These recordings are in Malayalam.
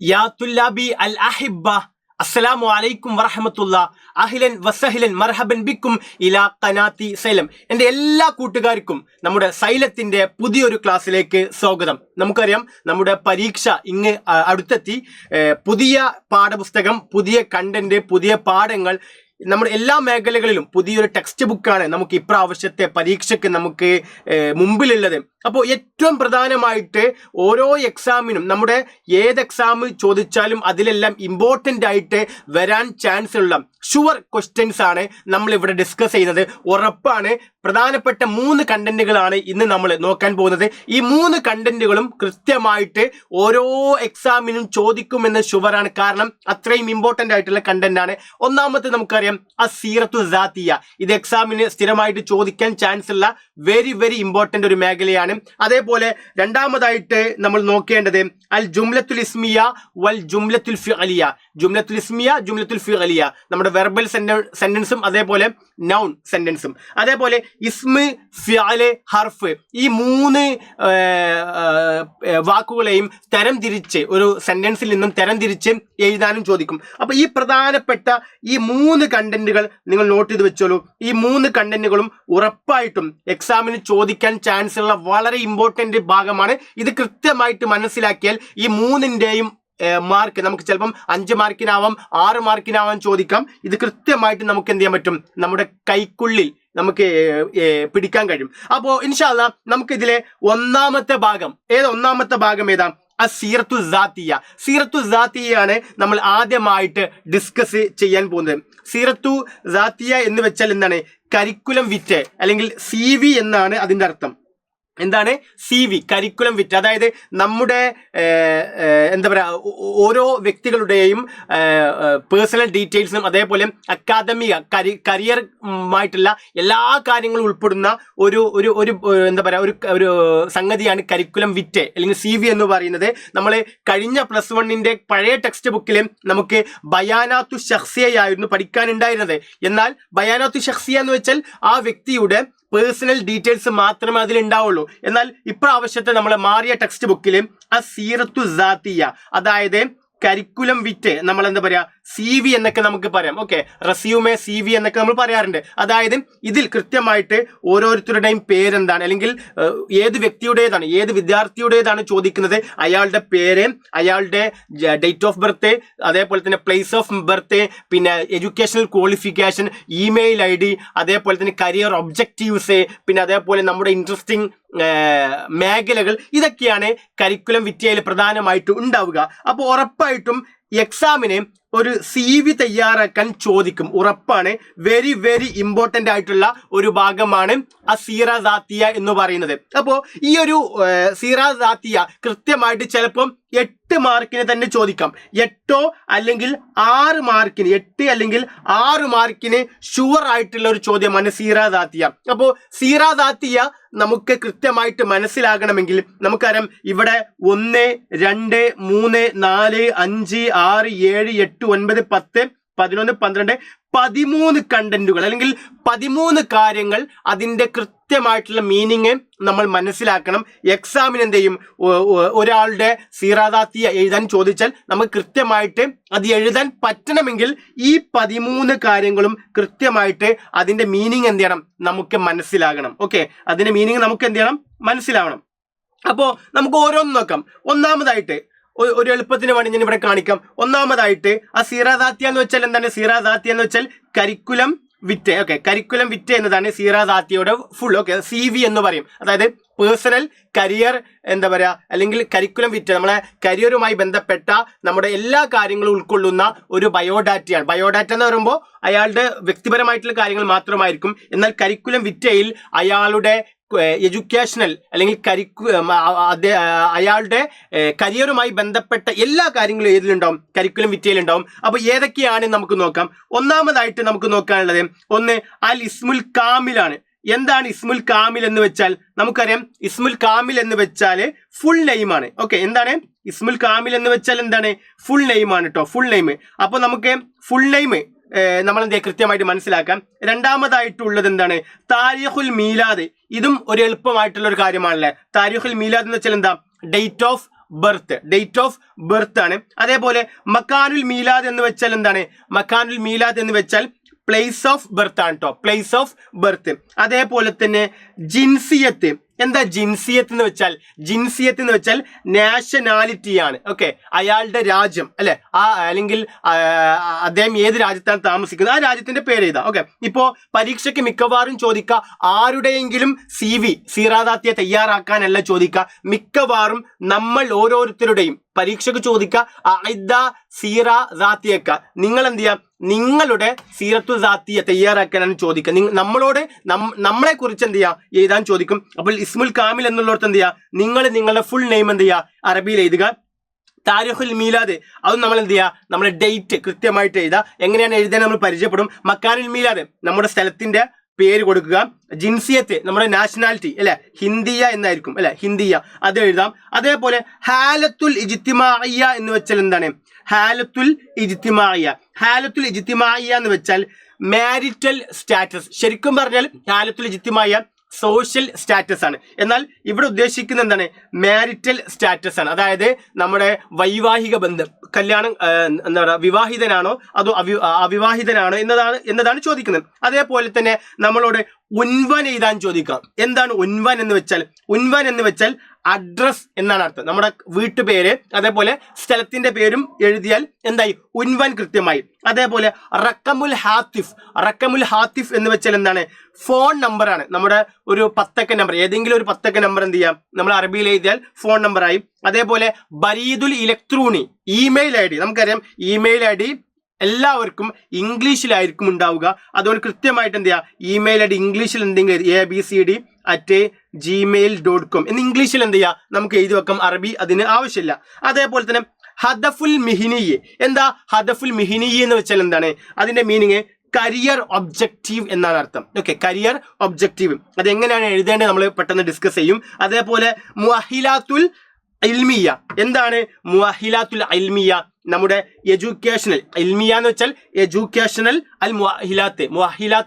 യാ തുല്ലാബി അൽ അഹിബ്ബ അസ്സലാമു അലൈക്കും വറഹമത്തുള്ള അഹ്ലൻ വസഹ്ലൻ മർഹബൻ ബിക്കും ഇലാ ഖനാത്തി സൈലം. എൻ്റെ എല്ലാ കൂട്ടുകാർക്കും നമ്മുടെ സൈലത്തിന്റെ പുതിയൊരു ക്ലാസ്സിലേക്ക് സ്വാഗതം. നമുക്കറിയാം നമ്മുടെ പരീക്ഷ ഇങ്ങ് അടുത്തെത്തി. പുതിയ പാഠപുസ്തകം, പുതിയ കണ്ടന്റ്, പുതിയ പാഠങ്ങൾ, നമ്മുടെ എല്ലാ മേഖലകളിലും പുതിയൊരു ടെക്സ്റ്റ് ബുക്കാണ് നമുക്ക് ഇപ്രാവശ്യത്തെ പരീക്ഷയ്ക്ക് നമുക്ക് മുമ്പിലുള്ളത്. അപ്പോൾ ഏറ്റവും പ്രധാനമായിട്ട് ഓരോ എക്സാമിനും, നമ്മുടെ ഏത് എക്സാം ചോദിച്ചാലും അതിലെല്ലാം ഇമ്പോർട്ടൻ്റ് ആയിട്ട് വരാൻ ചാൻസ് ഉള്ള ഷുവർ ക്വസ്റ്റ്യൻസ് ആണ് നമ്മൾ ഇവിടെ ഡിസ്കസ് ചെയ്യുന്നത്. ഉറപ്പാണ്. പ്രധാനപ്പെട്ട 3 കണ്ടന്റുകളാണ് ഇന്ന് നമ്മൾ നോക്കാൻ പോകുന്നത്. ഈ 3 കണ്ടന്റുകളും കൃത്യമായിട്ട് ഓരോ എക്സാമിനും ചോദിക്കുമെന്ന് ഷുവറാണ്. കാരണം അത്രയും ഇമ്പോർട്ടൻ്റ് ആയിട്ടുള്ള കണ്ടന്റ് ആണ്. ഒന്നാമത്തെ നമുക്കറിയാം അസീറത്തു സാത്തിയ. ഇത് എക്സാമിന് സ്ഥിരമായിട്ട് ചോദിക്കാൻ ചാൻസ് ഉള്ള വെരി വെരി ഇമ്പോർട്ടൻ്റ് ഒരു മേഖലയാണ്. അതേപോലെ രണ്ടാമതായിട്ട് നമ്മൾ നോക്കേണ്ടത് അൽ ജുംലത്തുൽ ഇസ്മിയ വൽ ജുംലത്തുൽ ഫിഅലിയ. ജുംലത്തുൽ ഇസ്മിയ, ജുംലത്തുൽ ഫിഅലിയ, നമ്മുടെ വെർബൽ സെന്റൻസും അതേപോലെ നൗൺ സെന്റൻസും. അതേപോലെ ഇസ്മ്, ഫിഅല്, ഹർഫ്, ഈ 3 വാക്കുകളെയും തരംതിരിച്ച് ഒരു സെന്റൻസിൽ നിന്നും തരംതിരിച്ച് എഴുതാനും ചോദിക്കും. അപ്പൊ ഈ പ്രധാനപ്പെട്ട ഈ 3 കണ്ടന്റുകൾ നിങ്ങൾ നോട്ട് ചെയ്ത് വെച്ചോളൂ. ഈ 3 കണ്ടന്റുകളും ഉറപ്പായിട്ടും എക്സാമിന് ചോദിക്കാൻ ചാൻസ് ഉള്ള വളരെ ഇമ്പോർട്ടന്റ് ഭാഗമാണ്. ഇത് കൃത്യമായിട്ട് മനസ്സിലാക്കിയാൽ ഈ 3ന്റെയും മാർക്ക് നമുക്ക് ചിലപ്പം 5 മാർക്കിനാവാം, 6 മാർക്കിനാവാൻ ചോദിക്കാം. ഇത് കൃത്യമായിട്ട് നമുക്ക് എന്ത് ചെയ്യാൻ പറ്റും, നമ്മുടെ കൈക്കുള്ളിൽ നമുക്ക് പിടിക്കാൻ കഴിയും. അപ്പോൾ ഇൻഷാ അല്ലാഹ് നമുക്ക് ഇതിലെ ഒന്നാമത്തെ ഭാഗം ഏതാ? സീറത്തു സാത്തിയ. സീറത്തു സാത്തിയാണ് നമ്മൾ ആദ്യമായിട്ട് ഡിസ്കസ് ചെയ്യാൻ പോകുന്നത്. സീറത്തു സാത്തിയ എന്ന് വെച്ചാൽ എന്താണ്? കരിക്കുലം വിറ്റ് അല്ലെങ്കിൽ CV എന്നാണ് അതിൻ്റെ അർത്ഥം. എന്താണ് CV? കരിക്കുലം വിറ്റ്. അതായത് നമ്മുടെ എന്താ പറയുക, ഓരോ വ്യക്തികളുടെയും പേഴ്സണൽ ഡീറ്റെയിൽസും അതേപോലെ അക്കാദമിക കരിയറുമായിട്ടുള്ള എല്ലാ കാര്യങ്ങളും ഉൾപ്പെടുന്ന ഒരു എന്താ പറയുക, ഒരു സംഗതിയാണ് കരിക്കുലം വിറ്റ് അല്ലെങ്കിൽ CV എന്ന് പറയുന്നത്. നമ്മൾ കഴിഞ്ഞ +1 പഴയ ടെക്സ്റ്റ് ബുക്കിൽ നമുക്ക് ബയാനാത്തു ഷഖ്സിയയായിരുന്നു പഠിക്കാനുണ്ടായിരുന്നത്. എന്നാൽ ബയാനാത്തു ഷഖ്സിയ എന്ന് വെച്ചാൽ ആ വ്യക്തിയുടെ പേഴ്സണൽ ഡീറ്റെയിൽസ് മാത്രമേ അതിലുണ്ടാവുള്ളൂ. എന്നാൽ ഇപ്രാവശ്യത്തെ നമ്മളെ മാറിയ ടെക്സ്റ്റ് ബുക്കിൽ അസീറത്തു സാത്തിയ, അതായത് കരിക്കുലം വിറ്റ്, നമ്മൾ എന്താ പറയാ, CV എന്നൊക്കെ നമുക്ക് പറയാം. ഓക്കെ, റെസ്യൂമേ, CV എന്നൊക്കെ നമ്മൾ പറയാറുണ്ട്. അതായത് ഇതിൽ കൃത്യമായിട്ട് ഓരോരുത്തരുടെയും പേരെന്താണ്, അല്ലെങ്കിൽ ഏത് വ്യക്തിയുടേതാണ്, ഏത് വിദ്യാർത്ഥിയുടേതാണ് ചോദിക്കുന്നത്, അയാളുടെ പേര്, അയാളുടെ ഡേറ്റ് ഓഫ് ബർത്ത്, അതേപോലെ തന്നെ പ്ലേസ് ഓഫ് ബർത്ത്, പിന്നെ എഡ്യൂക്കേഷണൽ ക്വാളിഫിക്കേഷൻ, ഇമെയിൽ ID, അതേപോലെ തന്നെ കരിയർ ഒബ്ജക്റ്റീവ്സ്, പിന്നെ അതേപോലെ നമ്മുടെ ഇൻട്രസ്റ്റിംഗ് മേഖലകൾ, ഇതൊക്കെയാണ് കരിക്കുലം വിറ്റയിൽ പ്രധാനമായിട്ട് ഉണ്ടാവുക. അപ്പോൾ ഉറപ്പായിട്ടും എക്സാമിന് ഒരു CV തയ്യാറാക്കാൻ ചോദിക്കും, ഉറപ്പാണ്. വെരി വെരി ഇമ്പോർട്ടൻ്റ് ആയിട്ടുള്ള ഒരു ഭാഗമാണ് അസീറ സാത്തിയ എന്ന് പറയുന്നത്. അപ്പോൾ ഈ ഒരു സീറ സാത്തിയ കൃത്യമായിട്ട് ചിലപ്പം 8 മാർക്കിന് തന്നെ ചോദിക്കാം. 8 അല്ലെങ്കിൽ 6 മാർക്കിന്, 8 അല്ലെങ്കിൽ 6 മാർക്കിന് ഷുവർ ആയിട്ടുള്ള ഒരു ചോദ്യമാണ് സീറ സാത്തിയ. അപ്പോൾ സീറ സാത്തിയ നമുക്ക് കൃത്യമായിട്ട് മനസ്സിലാകണമെങ്കിൽ നമുക്കറിയാം ഇവിടെ 1, 2, 3, 4, 5, 6, 7, 8, 9, 10, 11, 12, 13 കണ്ടന്റുകൾ അല്ലെങ്കിൽ 13 കാര്യങ്ങൾ, അതിൻ്റെ കൃത്യമായിട്ടുള്ള മീനിങ് നമ്മൾ മനസ്സിലാക്കണം. എക്സാമിന് എന്ത് ചെയ്യും, ഒരാളുടെ സീറാദാത്തിയ എഴുതാൻ ചോദിച്ചാൽ നമുക്ക് കൃത്യമായിട്ട് അത് എഴുതാൻ പറ്റണമെങ്കിൽ ഈ 13 കാര്യങ്ങളും കൃത്യമായിട്ട് അതിൻ്റെ മീനിങ് എന്ത് ചെയ്യണം, നമുക്ക് മനസ്സിലാകണം. ഓക്കെ, അതിൻ്റെ മീനിങ് നമുക്ക് എന്ത് ചെയ്യണം, മനസ്സിലാവണം. അപ്പോൾ നമുക്ക് ഓരോന്ന് നോക്കാം. ഒന്നാമതായിട്ട് ഒരു എളുപ്പത്തിന് വേണ്ടി ഞാൻ ഇവിടെ കാണിക്കാം. ഒന്നാമതായിട്ട് ആ സീറാദാത്തിയ എന്ന് വെച്ചാൽ എന്താണ്? സീറാദാത്തിയ എന്ന് വെച്ചാൽ കരിക്കുലം വിറ്റ്. ഓക്കെ, കരിക്കുലം വിറ്റ് എന്നതാണ് സീറാദാത്തിയുടെ ഫുൾ. ഓക്കെ, CV എന്ന് പറയും. അതായത് പേഴ്സണൽ കരിയർ, എന്താ പറയുക, അല്ലെങ്കിൽ കരിക്കുലം വിറ്റ്, നമ്മളെ കരിയറുമായി ബന്ധപ്പെട്ട നമ്മുടെ എല്ലാ കാര്യങ്ങളും ഉൾക്കൊള്ളുന്ന ഒരു ബയോഡാറ്റയാണ്. ബയോഡാറ്റ എന്ന് പറയുമ്പോൾ അയാളുടെ വ്യക്തിപരമായിട്ടുള്ള കാര്യങ്ങൾ മാത്രമായിരിക്കും. എന്നാൽ കരിക്കുലം വിറ്റയിൽ അയാളുടെ എഡ്യൂക്കേഷണൽ അല്ലെങ്കിൽ അയാളുടെ കരിയറുമായി ബന്ധപ്പെട്ട എല്ലാ കാര്യങ്ങളും ഏതിലുണ്ടാവും, കരിക്കുലം വിറ്റയിലുണ്ടാവും. അപ്പോൾ ഏതൊക്കെയാണ് നമുക്ക് നോക്കാം. ഒന്നാമതായിട്ട് നമുക്ക് നോക്കാനുള്ളത് ഒന്ന് അൽ ഇസ്മുൽ കാമിലാണ്. എന്താണ് ഇസ്മുൽ കാമിൽ എന്ന് വെച്ചാൽ? നമുക്കറിയാം ഇസ്മുൽ കാമിൽ എന്ന് വെച്ചാൽ ഫുൾ നെയിമാണ്. ഓക്കെ, എന്താണ് ഇസ്മുൽ കാമിൽ എന്ന് വെച്ചാൽ? എന്താണ്? ഫുൾ നെയിമാണ് കേട്ടോ, ഫുൾ നെയിം. അപ്പോൾ നമുക്ക് ഫുൾ നെയിം നമ്മൾ എന്ത് കൃത്യമായിട്ട് മനസ്സിലാക്കാം. രണ്ടാമതായിട്ടുള്ളത് എന്താണ്? താരിഖുൽ മീലാദ്. ഇതും ഒരു എളുപ്പമായിട്ടുള്ള ഒരു കാര്യമാണല്ലേ. താരിഖുൽ മീലാദ് എന്ന് വെച്ചാൽ എന്താ? ഡേറ്റ് ഓഫ് ബർത്ത് ആണ്. അതേപോലെ മക്കാനുൽ മീലാദ് എന്ന് വെച്ചാൽ എന്താണ്? മക്കാനുൽ മീലാദ് എന്ന് വെച്ചാൽ പ്ലേസ് ഓഫ് ബർത്ത് ആണ് കേട്ടോ, പ്ലേസ് ഓഫ് ബർത്ത്. അതേപോലെ തന്നെ ജിൻസിയത്ത്. എന്താ ജിൻസിയത്ത് എന്ന് വെച്ചാൽ? ജിൻസിയത്ത് എന്ന് വെച്ചാൽ നാഷണാലിറ്റി ആണ്. ഓക്കെ, അയാളുടെ രാജ്യം അല്ലെ, അല്ലെങ്കിൽ അദ്ദേഹം ഏത് രാജ്യത്താണ് താമസിക്കുന്നത്, ആ രാജ്യത്തിന്റെ പേര് എഴുതാം. ഓക്കെ, ഇപ്പോ പരീക്ഷയ്ക്ക് മിക്കവാറും ചോദിക്കുക ആരുടെയെങ്കിലും CV സീറാദാത്തിയെ തയ്യാറാക്കാനല്ല ചോദിക്കുക, മിക്കവാറും നമ്മൾ ഓരോരുത്തരുടെയും പരീക്ഷയ്ക്ക് ചോദിക്കുക അഇദ്ദ സീറ ദാത്തിയക്ക, നിങ്ങൾ എന്ത് ചെയ്യാം, നിങ്ങളുടെ സീറത്തു ദാത്തിയെ തയ്യാറാക്കാനാണ് ചോദിക്കുക. നമ്മളോട് നമ്മളെ കുറിച്ച് എന്ത് ചെയ്യുക, എഴുതാൻ ചോദിക്കും. അപ്പോൾ ഇസ്മുൽ കാമിൽ എന്നുള്ളടത്ത് എന്ത് ചെയ്യുക, നിങ്ങൾ നിങ്ങളുടെ ഫുൾ നെയിം എന്ത് ചെയ്യുക, അറബിയിൽ എഴുതുക. താരിഖുൽ മീലാദ്, അത് നമ്മൾ എന്ത് ചെയ്യുക, നമ്മുടെ ഡേറ്റ് കൃത്യമായിട്ട് എഴുതുക. എങ്ങനെയാണ് എഴുതാൻ നമ്മൾ പരിചയപ്പെടും. മക്കാനുൽ മീലാദ് നമ്മുടെ സ്ഥലത്തിന്റെ പേര് കൊടുക്കുക. ജിൻസിയത്ത് നമ്മുടെ നാഷണാലിറ്റി അല്ലെ, ഹിന്ദിയ എന്നായിരിക്കും അല്ലെ, ഹിന്ദിയ, അത് എഴുതാം. അതേപോലെ ഹാലത്തുൽ ഇജ്തിമാഇയ്യ എന്ന് വെച്ചാൽ എന്താണ്? ഹാലത്തുൽ ഇജ്തിമാഇയ്യ എന്ന് വെച്ചാൽ മാരിറ്റൽ സ്റ്റാറ്റസ്. ശരിക്കും പറഞ്ഞാൽ ഹാലത്തുൽ ഇജ്തിമാഇയ്യ സോഷ്യൽ സ്റ്റാറ്റസ് ആണ്. എന്നാൽ ഇവിടെ ഉദ്ദേശിക്കുന്നത് എന്താണ്? മാരിറ്റൽ സ്റ്റാറ്റസ് ആണ്. അതായത് നമ്മുടെ വൈവാഹിക ബന്ധം, കല്യാണം, എന്താ പറയുക, വിവാഹിതനാണോ അതോ അവിവാഹിതനാണോ എന്നതാണ് ചോദിക്കുന്നത്. അതേപോലെ തന്നെ നമ്മളോട് ഉൻവൻ എഴുതാൻ ചോദിക്കാം. എന്താണ് ഉൻവൻ എന്ന് വെച്ചാൽ? ഉൻവൻ എന്ന് വെച്ചാൽ അഡ്രസ് എന്നാണ് അർത്ഥം. നമ്മുടെ വീട്ടുപേര് അതേപോലെ സ്ഥലത്തിന്റെ പേരും എഴുതിയാൽ എന്തായി? ഉൻവൻ കൃത്യമായി. അതേപോലെ റക്കമുൽ ഹാത്തിഫ് എന്ന് വെച്ചാൽ എന്താണ്? ഫോൺ നമ്പർ ആണ്. നമ്മുടെ ഒരു 10 അക്ക നമ്പർ, ഏതെങ്കിലും ഒരു 10 അക്ക നമ്പർ എന്ത് ചെയ്യാം, നമ്മൾ അറബിയിൽ എഴുതിയാൽ ഫോൺ നമ്പർ ആയി. അതേപോലെ ബരീദുൽ ഇലക്ട്രോണി, ഇമെയിൽ ID. നമുക്കറിയാം ഇമെയിൽ ID എല്ലാവർക്കും ഇംഗ്ലീഷിലായിരിക്കും ഉണ്ടാവുക. അതുകൊണ്ട് കൃത്യമായിട്ട് എന്ത് ചെയ്യുക, ഇമെയിൽ ID ഇംഗ്ലീഷിൽ എന്തെങ്കിലും abcd@gmail.com എന്ന് ഇംഗ്ലീഷിൽ എന്ത് ചെയ്യുക, നമുക്ക് എഴുതി വെക്കാം. അറബി അതിന് ആവശ്യമില്ല. അതേപോലെ തന്നെ ഹദഫുൽ മിഹിനിയ്. എന്താ ഹദഫുൽ മിഹിനിയ് എന്ന് വെച്ചാൽ എന്താണ്? അതിന്റെ മീനിങ് കരിയർ ഒബ്ജക്റ്റീവ് എന്നാണ് അർത്ഥം. ഓക്കെ, കരിയർ ഒബ്ജക്റ്റീവ് അതെങ്ങനെയാണ് എഴുതേണ്ടത് നമ്മൾ പെട്ടെന്ന് ഡിസ്കസ് ചെയ്യും. അതേപോലെ മുഅഹിലാത്തുൽ ഇൽമിയ. എന്താണ് മുഅഹിലാത്തുൽ ഇൽമിയ? നമ്മുടെ എഡ്യൂക്കേഷണൽ, ഇൽമിയ എന്ന് വെച്ചാൽ എഡ്യൂക്കേഷണൽ, അൽ മുഅഹിലാത്ത്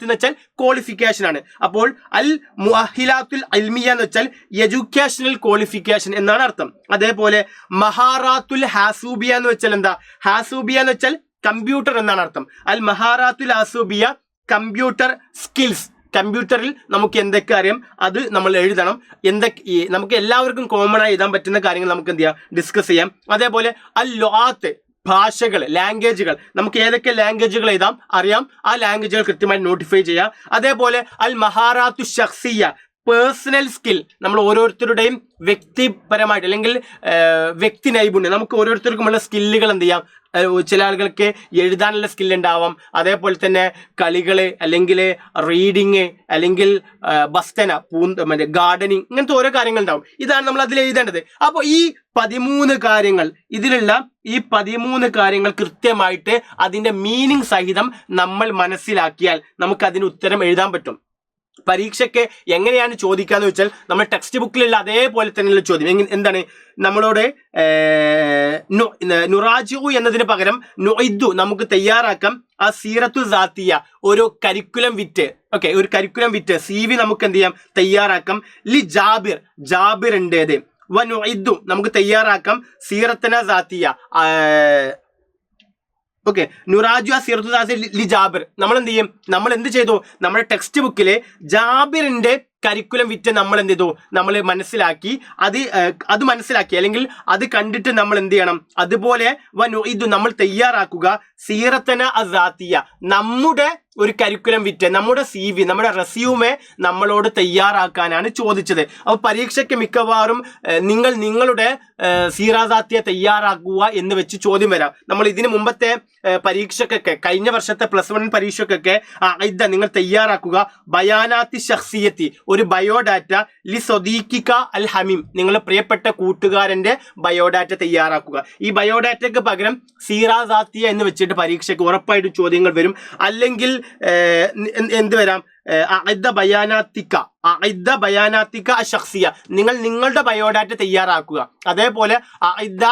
എന്ന് വെച്ചാൽ ക്വാളിഫിക്കേഷൻ ആണ്. അപ്പോൾ അൽ മുഅഹിലാത്തുൽ ഇൽമിയ എന്ന് വെച്ചാൽ എഡ്യൂക്കേഷണൽ ക്വാളിഫിക്കേഷൻ എന്നാണ് അർത്ഥം. അതേപോലെ മഹാറാത്തുൽ ഹാസൂബിയ എന്ന് വെച്ചാൽ എന്താ? ഹാസൂബിയ എന്ന് വെച്ചാൽ കമ്പ്യൂട്ടർ എന്നാണ് അർത്ഥം. അൽ മഹാറാത്തുൽ ഹാസൂബിയ കമ്പ്യൂട്ടർ സ്കിൽസ്. കമ്പ്യൂട്ടറിൽ നമുക്ക് എന്തൊക്കെ അറിയാം അത് നമ്മൾ എഴുതണം. നമുക്ക് എല്ലാവർക്കും കോമൺ ആയി എഴുതാൻ പറ്റുന്ന കാര്യങ്ങൾ നമുക്ക് എന്ത് ചെയ്യാം, ഡിസ്കസ് ചെയ്യാം. അതേപോലെ അൽ ലുആത്ത്, ഭാഷകൾ, ലാംഗ്വേജുകൾ, നമുക്ക് ഏതൊക്കെ ലാംഗ്വേജുകൾ എഴുതാം അറിയാം, ആ ലാംഗ്വേജുകൾ കൃത്യമായി നോട്ടിഫൈ ചെയ്യാം. അതേപോലെ അൽ മഹാറാത്തു ഷഖ്സിയ, പേഴ്സണൽ സ്കിൽ, നമ്മൾ ഓരോരുത്തരുടെയും വ്യക്തിപരമായിട്ട് അല്ലെങ്കിൽ വ്യക്തി നൈപുണ്യം, നമുക്ക് ഓരോരുത്തർക്കുമുള്ള സ്കില്ലുകൾ എന്ത് ചെയ്യാം. ചില ആളുകൾക്ക് എഴുതാനുള്ള സ്കില്ല് ഉണ്ടാവാം. അതേപോലെ തന്നെ കളികള്, അല്ലെങ്കിൽ റീഡിങ്, അല്ലെങ്കിൽ ബസ്തന, മറ്റേ ഗാർഡനിങ്, ഇങ്ങനത്തെ ഓരോ കാര്യങ്ങൾ ഉണ്ടാവും. ഇതാണ് നമ്മൾ അതിൽ എഴുതേണ്ടത്. അപ്പോൾ ഈ 13 കാര്യങ്ങൾ, ഇതിലുള്ള ഈ 13 കാര്യങ്ങൾ കൃത്യമായിട്ട് അതിന്റെ മീനിങ് സഹിതം നമ്മൾ മനസ്സിലാക്കിയാൽ നമുക്ക് അതിന് ഉത്തരം എഴുതാൻ പറ്റും. പരീക്ഷയ്ക്ക് എങ്ങനെയാണ് ചോദിക്കാന്ന് വെച്ചാൽ നമ്മൾ ടെക്സ്റ്റ് ബുക്കിലുള്ള അതേപോലെ തന്നെയുള്ള ചോദ്യം. എന്താണ്? നമ്മളോട് നുറാജു എന്നതിന് പകരം നുഇദ്ദു, നമുക്ക് തയ്യാറാക്കാം ആ സീറത്തു ദാത്തിയ, ഒരു കരിക്കുലം വിറ്റ്. ഓക്കെ, ഒരു കരിക്കുലം വിറ്റ് CV നമുക്ക് എന്ത് ചെയ്യാം, തയ്യാറാക്കാം. ലി ജാബിറിൻ്റെത് വ നുഇദ്ദു, നമുക്ക് തയ്യാറാക്കാം സീറത്തന ദാത്തിയ. ഓക്കെ, നുറാജു സീറത്തു ലി ജാബിർ. നമ്മൾ എന്ത് ചെയ്യും, നമ്മൾ എന്ത് ചെയ്തു, നമ്മുടെ ടെക്സ്റ്റ് ബുക്കിലെ ജാബിറിന്റെ കരിക്കുലം വിറ്റ് നമ്മൾ എന്ത് ചെയ്തു, നമ്മൾ മനസ്സിലാക്കി. അത് മനസ്സിലാക്കി അല്ലെങ്കിൽ അത് കണ്ടിട്ട് നമ്മൾ എന്ത് ചെയ്യണം, അതുപോലെ ഇത് നമ്മൾ തയ്യാറാക്കുക സീറത്തന അസാത്തിയ, നമ്മുടെ ഒരു കരിക്കുലം വിറ്റ്, നമ്മുടെ CV, നമ്മുടെ റെസ്യൂമെ നമ്മളോട് തയ്യാറാക്കാനാണ് ചോദിച്ചത്. അപ്പോൾ പരീക്ഷയ്ക്ക് മിക്കവാറും നിങ്ങളുടെ സീറാസാത്തിയെ തയ്യാറാക്കുക എന്ന് വെച്ച് ചോദ്യം വരാം. നമ്മൾ ഇതിന് മുമ്പത്തെ പരീക്ഷക്കൊക്കെ, കഴിഞ്ഞ വർഷത്തെ +1 പരീക്ഷക്കൊക്കെ നിങ്ങൾ തയ്യാറാക്കുക ബയാനാത്തി ഷഖ്സിയത്തി, ഒരു ബയോഡാറ്റ, ലി സ്വദീഖിക അൽ ഹമീം, നിങ്ങളുടെ പ്രിയപ്പെട്ട കൂട്ടുകാരന്റെ ബയോഡാറ്റ തയ്യാറാക്കുക. ഈ ബയോഡാറ്റയ്ക്ക് പകരം സീറാസാത്തിയ എന്ന് വെച്ചിട്ട് പരീക്ഷയ്ക്ക് ഉറപ്പായിട്ട് ചോദ്യങ്ങൾ വരും. അല്ലെങ്കിൽ എന്ത് വരാം, അഇദ്ദ ബയാനാത്തിക അശഖ്സിയ, നിങ്ങൾ നിങ്ങളുടെ ബയോഡാറ്റ തയ്യാറാക്കുക. അതേപോലെ അഇദ്ദ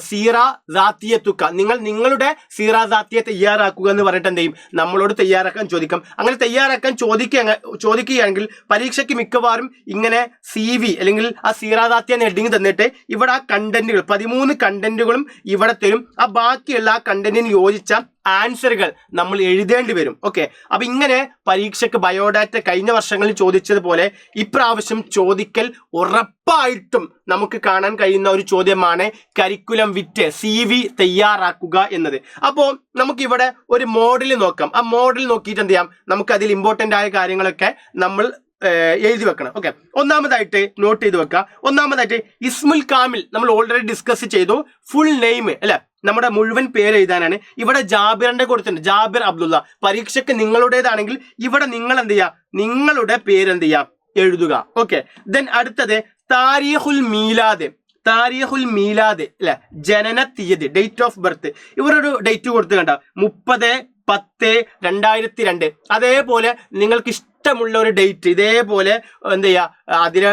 സീറ ദാത്തിയത്തുക്ക, നിങ്ങൾ നിങ്ങളുടെ സീറ ദാത്തിയെ തയ്യാറാക്കുക എന്ന് പറഞ്ഞിട്ട് എന്ത് ചെയ്യും, നമ്മളോട് തയ്യാറാക്കാൻ ചോദിക്കും. അങ്ങനെ തയ്യാറാക്കാൻ ചോദിക്കുകയാണെങ്കിൽ പരീക്ഷയ്ക്ക് മിക്കവാറും ഇങ്ങനെ CV അല്ലെങ്കിൽ ആ സീറ ദാത്തിയ ഹെഡിങ് തന്നിട്ട് ഇവിടെ ആ കണ്ടന്റുകൾ 13 കണ്ടന്റുകളും ഇവിടെ തരും. ആ ബാക്കിയുള്ള ആ കണ്ടന്റിന് യോജിച്ച ആൻസറുകൾ നമ്മൾ എഴുതേണ്ടി വരും. ഓക്കെ, അപ്പൊ ഇങ്ങനെ പരീക്ഷയ്ക്ക് ബയോഡാറ്റ കഴിഞ്ഞ വർഷങ്ങളിൽ ചോദിച്ചതുപോലെ ഇപ്രാവശ്യം ചോദിക്കൽ ഉറപ്പായിട്ടും നമുക്ക് കാണാൻ കഴിയുന്ന ഒരു ചോദ്യമാണ് കരിക്കുലം വിറ്റ് CV തയ്യാറാക്കുക എന്നത്. അപ്പോൾ നമുക്കിവിടെ ഒരു മോഡൽ നോക്കാം. ആ മോഡൽ നോക്കിയിട്ട് എന്ത് ചെയ്യാം, നമുക്ക് അതിൽ ഇമ്പോർട്ടൻ്റ് ആയ കാര്യങ്ങളൊക്കെ നമ്മൾ എഴുതി വെക്കണം. ഓക്കെ, ഒന്നാമതായിട്ട് നോട്ട് ചെയ്ത് വെക്കുക. ഒന്നാമതായിട്ട് ഇസ്മുൽ കാമിൽ നമ്മൾ ഓൾറെഡി ഡിസ്കസ് ചെയ്തു. ഫുൾ നെയിം അല്ലെ, നമ്മുടെ മുഴുവൻ പേര് എഴുതാനാണ്. ഇവിടെ ജാബിറിന്റെ കൊടുത്തിട്ടുണ്ട്, ജാബിർ അബ്ദുള്ള. പരീക്ഷയ്ക്ക് നിങ്ങളുടേതാണെങ്കിൽ ഇവിടെ നിങ്ങൾ എന്ത് ചെയ്യുക, നിങ്ങളുടെ പേര് എന്ത് ചെയ്യുക, എഴുതുക. ഓക്കെ, ദെൻ അടുത്തത് താരീഖുൽ മീലാദ്. താരീഖുൽ മീലാദ് അല്ലെ, ജനന തീയതി, ഡേറ്റ് ഓഫ് ബർത്ത്. ഇവരൊരു ഡേറ്റ് കൊടുത്ത് കണ്ട 30/10/2002. അതേപോലെ നിങ്ങൾക്ക് ഇഷ്ടമുള്ള ഒരു ഡേറ്റ് ഇതേപോലെ എന്ത് ചെയ്യുക, അതിലെ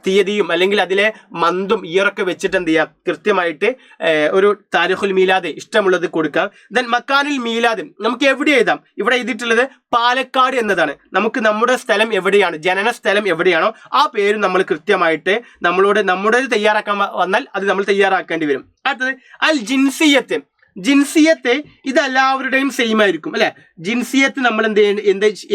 തീയതിയും അല്ലെങ്കിൽ അതിലെ മന്തും ഇയറൊക്കെ വെച്ചിട്ട് എന്ത് ചെയ്യുക, കൃത്യമായിട്ട് ഒരു താരിഖുൽ മീലാദ് ഇഷ്ടമുള്ളത് കൊടുക്കാം. ദെൻ മക്കാനുൽ മീലാദ് നമുക്ക് എവിടെ എഴുതാം. ഇവിടെ എഴുതിയിട്ടുള്ളത് പാലക്കാട് എന്നതാണ്. നമുക്ക് നമ്മുടെ സ്ഥലം എവിടെയാണ്, ജനന സ്ഥലം എവിടെയാണോ ആ പേര് നമ്മൾ കൃത്യമായിട്ട് നമ്മുടെ തയ്യാറാക്കാൻ വന്നാൽ അത് നമ്മൾ തയ്യാറാക്കേണ്ടി വരും. അടുത്തത് അൽ ജിൻസിയത്ത്. ജിൻസിയത്ത് ഇത് എല്ലാവരുടെയും സെയിം ആയിരിക്കും അല്ലെ. ജിൻസിയത്ത് നമ്മൾ എന്താ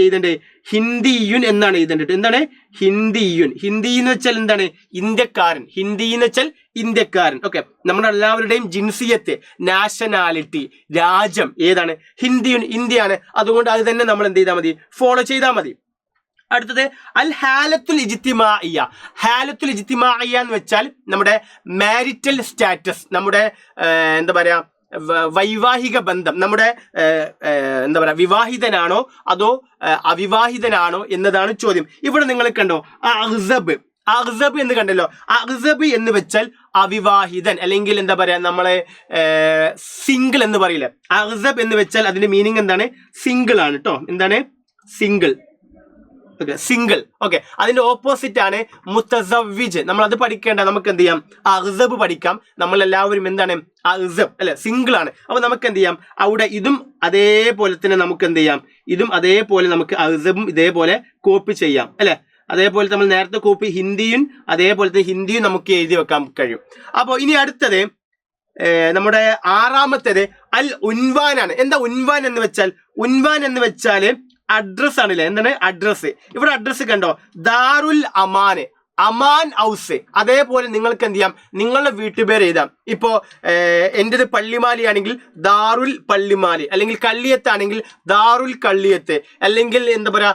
എഴുതേണ്ടത്, ഹിന്ദിയുൻ എന്നാണ് എഴുതേണ്ടത്. എന്താണ് ഹിന്ദിയുൻ? ഹിന്ദി എന്ന് വെച്ചാൽ എന്താണ്, ഇന്ത്യക്കാരൻ. ഹിന്ദി എന്ന് വെച്ചാൽ ഇന്ത്യക്കാരൻ. ഓക്കെ, നമ്മുടെ എല്ലാവരുടെയും ജിൻസിയത്ത്, നാഷണാലിറ്റി, രാജ്യം ഏതാണ്, ഹിന്ദിയുൻ, ഇന്ത്യയാണ്. അതുകൊണ്ട് അത് തന്നെ നമ്മൾ എന്ത് ചെയ്താൽ മതി, ഫോളോ ചെയ്താൽ മതി. അടുത്തത് അൽ ഹാലത്തുൽ ഇജ്തിമാഇയ്യ. ഹാലത്തുൽ ഇജ്തിമാഇയ്യ എന്ന് വെച്ചാൽ നമ്മുടെ മാരിറ്റൽ സ്റ്റാറ്റസ്, നമ്മുടെ എന്താ പറയാ വൈവാഹിക ബന്ധം, നമ്മുടെ എന്താ പറയാ വിവാഹിതനാണോ അതോ അവിവാഹിതനാണോ എന്നതാണ് ചോദ്യം. ഇവിടെ നിങ്ങൾ കണ്ടോ അഹ്സബ്, അഹ്സബ് എന്ന് കണ്ടല്ലോ. അഹ്സബ് എന്ന് വെച്ചാൽ അവിവാഹിതൻ, അല്ലെങ്കിൽ എന്താ പറയാ നമ്മളെ സിംഗിൾ എന്ന് പറയില്ലേ. അഹ്സബ് എന്ന് വെച്ചാൽ അതിന്റെ മീനിങ് എന്താണ്, സിംഗിൾ ആണ് കേട്ടോ. എന്താണ് സിംഗിൾ, ഓക്കെ, സിംഗിൾ. ഓക്കെ, അതിന്റെ ഓപ്പോസിറ്റ് ആണ് മുത്തസവ്വിജ്. നമ്മൾ അത് പഠിക്കേണ്ട, നമുക്ക് എന്ത് ചെയ്യാം, അഹ്സബ് പഠിക്കാം. നമ്മൾ എല്ലാവരും എന്താണ് അഹ്സബ് അല്ലെ, സിംഗിൾ ആണ്. അപ്പൊ നമുക്ക് എന്ത് ചെയ്യാം, അവിടെ ഇതും അതേപോലെ തന്നെ നമുക്ക് എന്ത് ചെയ്യാം, ഇതും അതേപോലെ നമുക്ക് അഹ്സബും ഇതേപോലെ കോപ്പി ചെയ്യാം അല്ലെ. അതേപോലെ നമ്മൾ നേരത്തെ കോപ്പി ഹിന്ദിയും അതേപോലത്തെ ഹിന്ദിയും നമുക്ക് എഴുതി വെക്കാൻ കഴിയും. അപ്പോൾ ഇനി അടുത്തത് നമ്മുടെ ആറാമത്തേത് അൽ ഉൻവാനാണ്. എന്താ ഉൻവാൻ എന്ന് വെച്ചാൽ, ഉൻവാൻ എന്ന് വെച്ചാൽ അഡ്രസ് ആണല്ലേ. എന്താണ് അഡ്രസ്? ഇവിടെ അഡ്രസ് കണ്ടോ, ദാറുൽ അമാന്, അമാൻ ഹൗസ്. അതേപോലെ നിങ്ങൾക്ക് എന്ത് ചെയ്യാം, നിങ്ങളുടെ വീട്ടുപേര് എഴുതാം. ഇപ്പോ എൻ്റെത് പള്ളിമാലി ആണെങ്കിൽ ദാറുൽ പള്ളിമാലി, അല്ലെങ്കിൽ കള്ളിയത്താണെങ്കിൽ ദാറുൽ കള്ളിയത്ത്, അല്ലെങ്കിൽ എന്താ പറയാ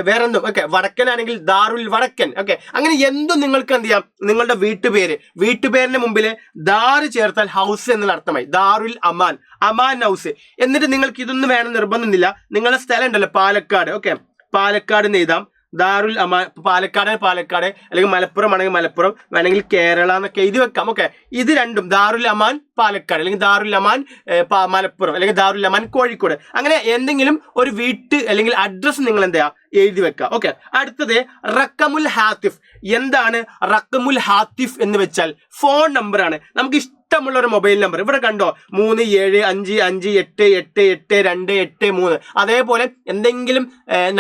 വേറെന്തും. ഓക്കെ, വടക്കനാണെങ്കിൽ ദാറുൽ വടക്കൻ. ഓക്കെ, അങ്ങനെ എന്തും നിങ്ങൾക്ക് എന്ത് ചെയ്യാം, നിങ്ങളുടെ വീട്ടുപേരിന്റെ മുമ്പിൽ ദാറ് ചേർത്താൽ ഹൗസ് എന്നുള്ള അർത്ഥമായി. ദാറുൽ അമാൻ, അമാൻ ഹൗസ്. എന്നിട്ട് നിങ്ങൾക്ക് ഇതൊന്നും വേണം നിർബന്ധമൊന്നുമില്ല. നിങ്ങളുടെ സ്ഥലം ഉണ്ടല്ലോ പാലക്കാട്. ഓക്കെ, പാലക്കാട് എന്ന് എഴുതാം. ദാറുൽ അമാൻ, പാലക്കാട് അല്ലെങ്കിൽ മലപ്പുറം ആണെങ്കിൽ മലപ്പുറം, വേണമെങ്കിൽ കേരള എന്നൊക്കെ എഴുതി വെക്കാം. ഓക്കെ, ഇത് രണ്ടും ദാറുൽ അമാൻ പാലക്കാട്, അല്ലെങ്കിൽ ദാറുൽ അമാൻ മലപ്പുറം, അല്ലെങ്കിൽ ദാറുൽ അമാൻ കോഴിക്കോട്. അങ്ങനെ എന്തെങ്കിലും ഒരു വീട്ട് അല്ലെങ്കിൽ അഡ്രസ് നിങ്ങൾ എന്താ എഴുതി വെക്കുക. ഓക്കെ, അടുത്തത് റക്കമുൽ ഹാത്തിഫ്. എന്താണ് റക്കമുൽ ഹാത്തിഫ് എന്ന് വെച്ചാൽ ഫോൺ നമ്പർ ആണ്. നമുക്ക് ഇഷ്ടമുള്ള ഒരു മൊബൈൽ നമ്പർ. ഇവിടെ കണ്ടോ 3755888283. അതേപോലെ എന്തെങ്കിലും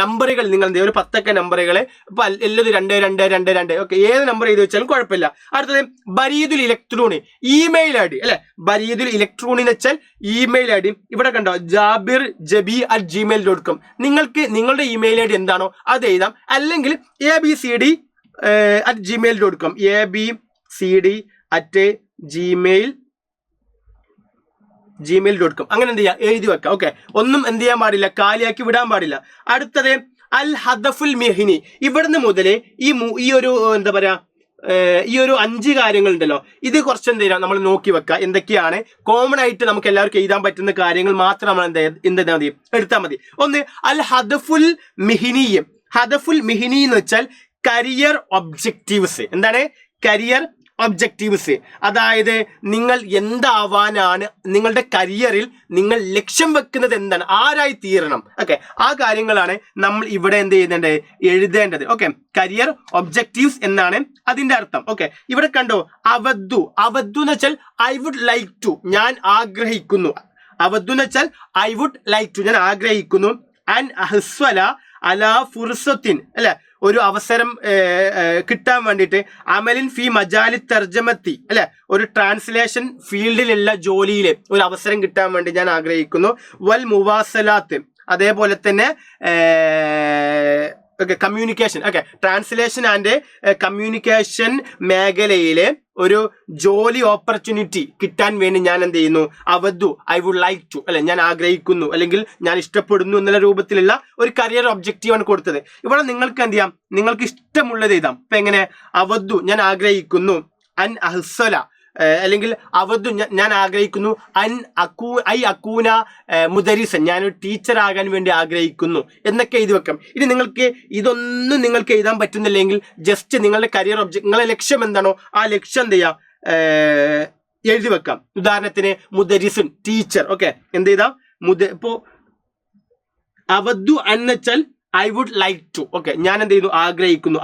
നമ്പറുകൾ നിങ്ങൾ എന്ത് ചെയ്യുക, ഒരു 10 നമ്പറുകൾ, ഇപ്പൊ എല്ലത് 2222. ഓക്കെ, ഏത് നമ്പർ എഴുതി വെച്ചാലും കുഴപ്പമില്ല. അടുത്തത് ബരീദുൽ ഇലക്ട്രോണി, ഇമെയിൽ ഐ ഡി അല്ലെ. ബരീദുൽ ഇലക്ട്രോണി എന്ന് വെച്ചാൽ ഇമെയിൽ ഐ ഡി. ഇവിടെ കണ്ടോ jabir@gmail.com. നിങ്ങൾക്ക് നിങ്ങളുടെ ഇമെയിൽ ഐ ഡി എന്താണോ അത് എഴുതാം. അല്ലെങ്കിൽ abcd@gmail.com, abcd@gmail.com. അങ്ങനെ എന്ത് ചെയ്യുക, എഴുതി വെക്കാം. ഓക്കെ, ഒന്നും എന്ത് ചെയ്യാൻ പാടില്ല, കാലിയാക്കി വിടാൻ പാടില്ല. അടുത്തത് അൽ ഹദഫുൽ മിഹിനി. ഇവിടുന്ന് മുതൽ ഈ ഒരു എന്താ പറയാ ഈ ഒരു 5 കാര്യങ്ങൾ ഉണ്ടല്ലോ, ഇത് കുറച്ച് എന്ത് ചെയ്യാം നമ്മൾ നോക്കി വെക്കുക. എന്തൊക്കെയാണ് കോമൺ ആയിട്ട് നമുക്ക് എല്ലാവർക്കും എഴുതാൻ പറ്റുന്ന കാര്യങ്ങൾ മാത്രം നമ്മൾ എന്താ മതി എടുത്താൽ മതി. ഒന്ന് അൽ ഹദഫുൽ മിഹിനിയും. ഹദഫുൽ മിഹിനി എന്ന് വെച്ചാൽ കരിയർ ഒബ്ജക്റ്റീവ്സ്. എന്താണ് കരിയർ ഒബ്ജക്റ്റീവ്സ്, അതായത് നിങ്ങൾ എന്താവാനാണ്, നിങ്ങളുടെ കരിയറിൽ നിങ്ങൾ ലക്ഷ്യം വെക്കുന്നത് എന്താണ്, ആരായി തീരണം, ഓക്കെ, ആ കാര്യങ്ങളാണ് നമ്മൾ ഇവിടെ എന്ത് ചെയ്യുന്നുണ്ട്, എഴുതേണ്ടത്. ഓക്കെ, കരിയർ ഒബ്ജക്റ്റീവ്സ് എന്നാണ് അതിന്റെ അർത്ഥം. ഓക്കെ, ഇവിടെ കണ്ടോ, അവദ്ദു എന്ന് വെച്ചാൽ ഐ വുഡ് ലൈക്ക് ടു, ഞാൻ ആഗ്രഹിക്കുന്നു. അവദ്ദു എന്ന് വെച്ചാൽ ഐ വുഡ് ലൈക്ക് ടു, ഞാൻ ആഗ്രഹിക്കുന്നു. അൻ അഹ്സ്വല അലാ ഫുർസത്തിൻ, അല്ലെ, ഒരു അവസരം കിട്ടാൻ വേണ്ടിയിട്ട്, അമലിൻ ഫി മജാലി തർജമത്തി, അല്ലെ, ഒരു ട്രാൻസ്ലേഷൻ ഫീൽഡിലുള്ള ജോലിയിൽ ഒരു അവസരം കിട്ടാൻ വേണ്ടി ഞാൻ ആഗ്രഹിക്കുന്നു. വൽ മുവാസലാത്ത്, അതേപോലെ തന്നെ communication, okay, translation and communication മേഖലയിലെ ഒരു ജോലി ഓപ്പർച്യൂണിറ്റി കിട്ടാൻ വേണ്ടി ഞാൻ എന്ത് ചെയ്യുന്നു, അവദ്ദു ഐ വുഡ് ലൈക്ക് ടു, അല്ലെ, ഞാൻ ആഗ്രഹിക്കുന്നു അല്ലെങ്കിൽ ഞാൻ ഇഷ്ടപ്പെടുന്നു എന്നുള്ള രൂപത്തിലുള്ള ഒരു കരിയർ ഒബ്ജക്റ്റീവാണ് കൊടുത്തത്. ഇവിടെ നിങ്ങൾക്ക് എന്ത് ചെയ്യാം, നിങ്ങൾക്ക് ഇഷ്ടമുള്ളത് എഴുതാം. ഇപ്പൊ എങ്ങനെ, അവദ്ദു ഞാൻ ആഗ്രഹിക്കുന്നു, അൻ അഹ്സല അല്ലെങ്കിൽ അവദ്ദു ഞാൻ ആഗ്രഹിക്കുന്നു, ഐ അക്കൂന മുദരിസൻ, ഞാനൊരു ടീച്ചർ ആകാൻ വേണ്ടി ആഗ്രഹിക്കുന്നു എന്നൊക്കെ എഴുതി വെക്കാം. ഇനി നിങ്ങൾക്ക് ഇതൊന്നും നിങ്ങൾക്ക് എഴുതാൻ പറ്റുന്നില്ലെങ്കിൽ ജസ്റ്റ് നിങ്ങളുടെ കരിയർ ഒബ്ജക്ട്, നിങ്ങളുടെ ലക്ഷ്യം എന്താണോ ആ ലക്ഷ്യം എന്ത് ചെയ്യാം, എഴുതി വെക്കാം. ഉദാഹരണത്തിന് മുദരിസുൻ, ടീച്ചർ. ഓക്കെ, എന്ത് ചെയ്താം, ഇപ്പോ അവദ്ദു അൻ വെച്ചാൽ I would like to, okay, ഞാൻ എന്ത് ചെയ്യുന്നു, ആഗ്രഹിക്കുന്നു.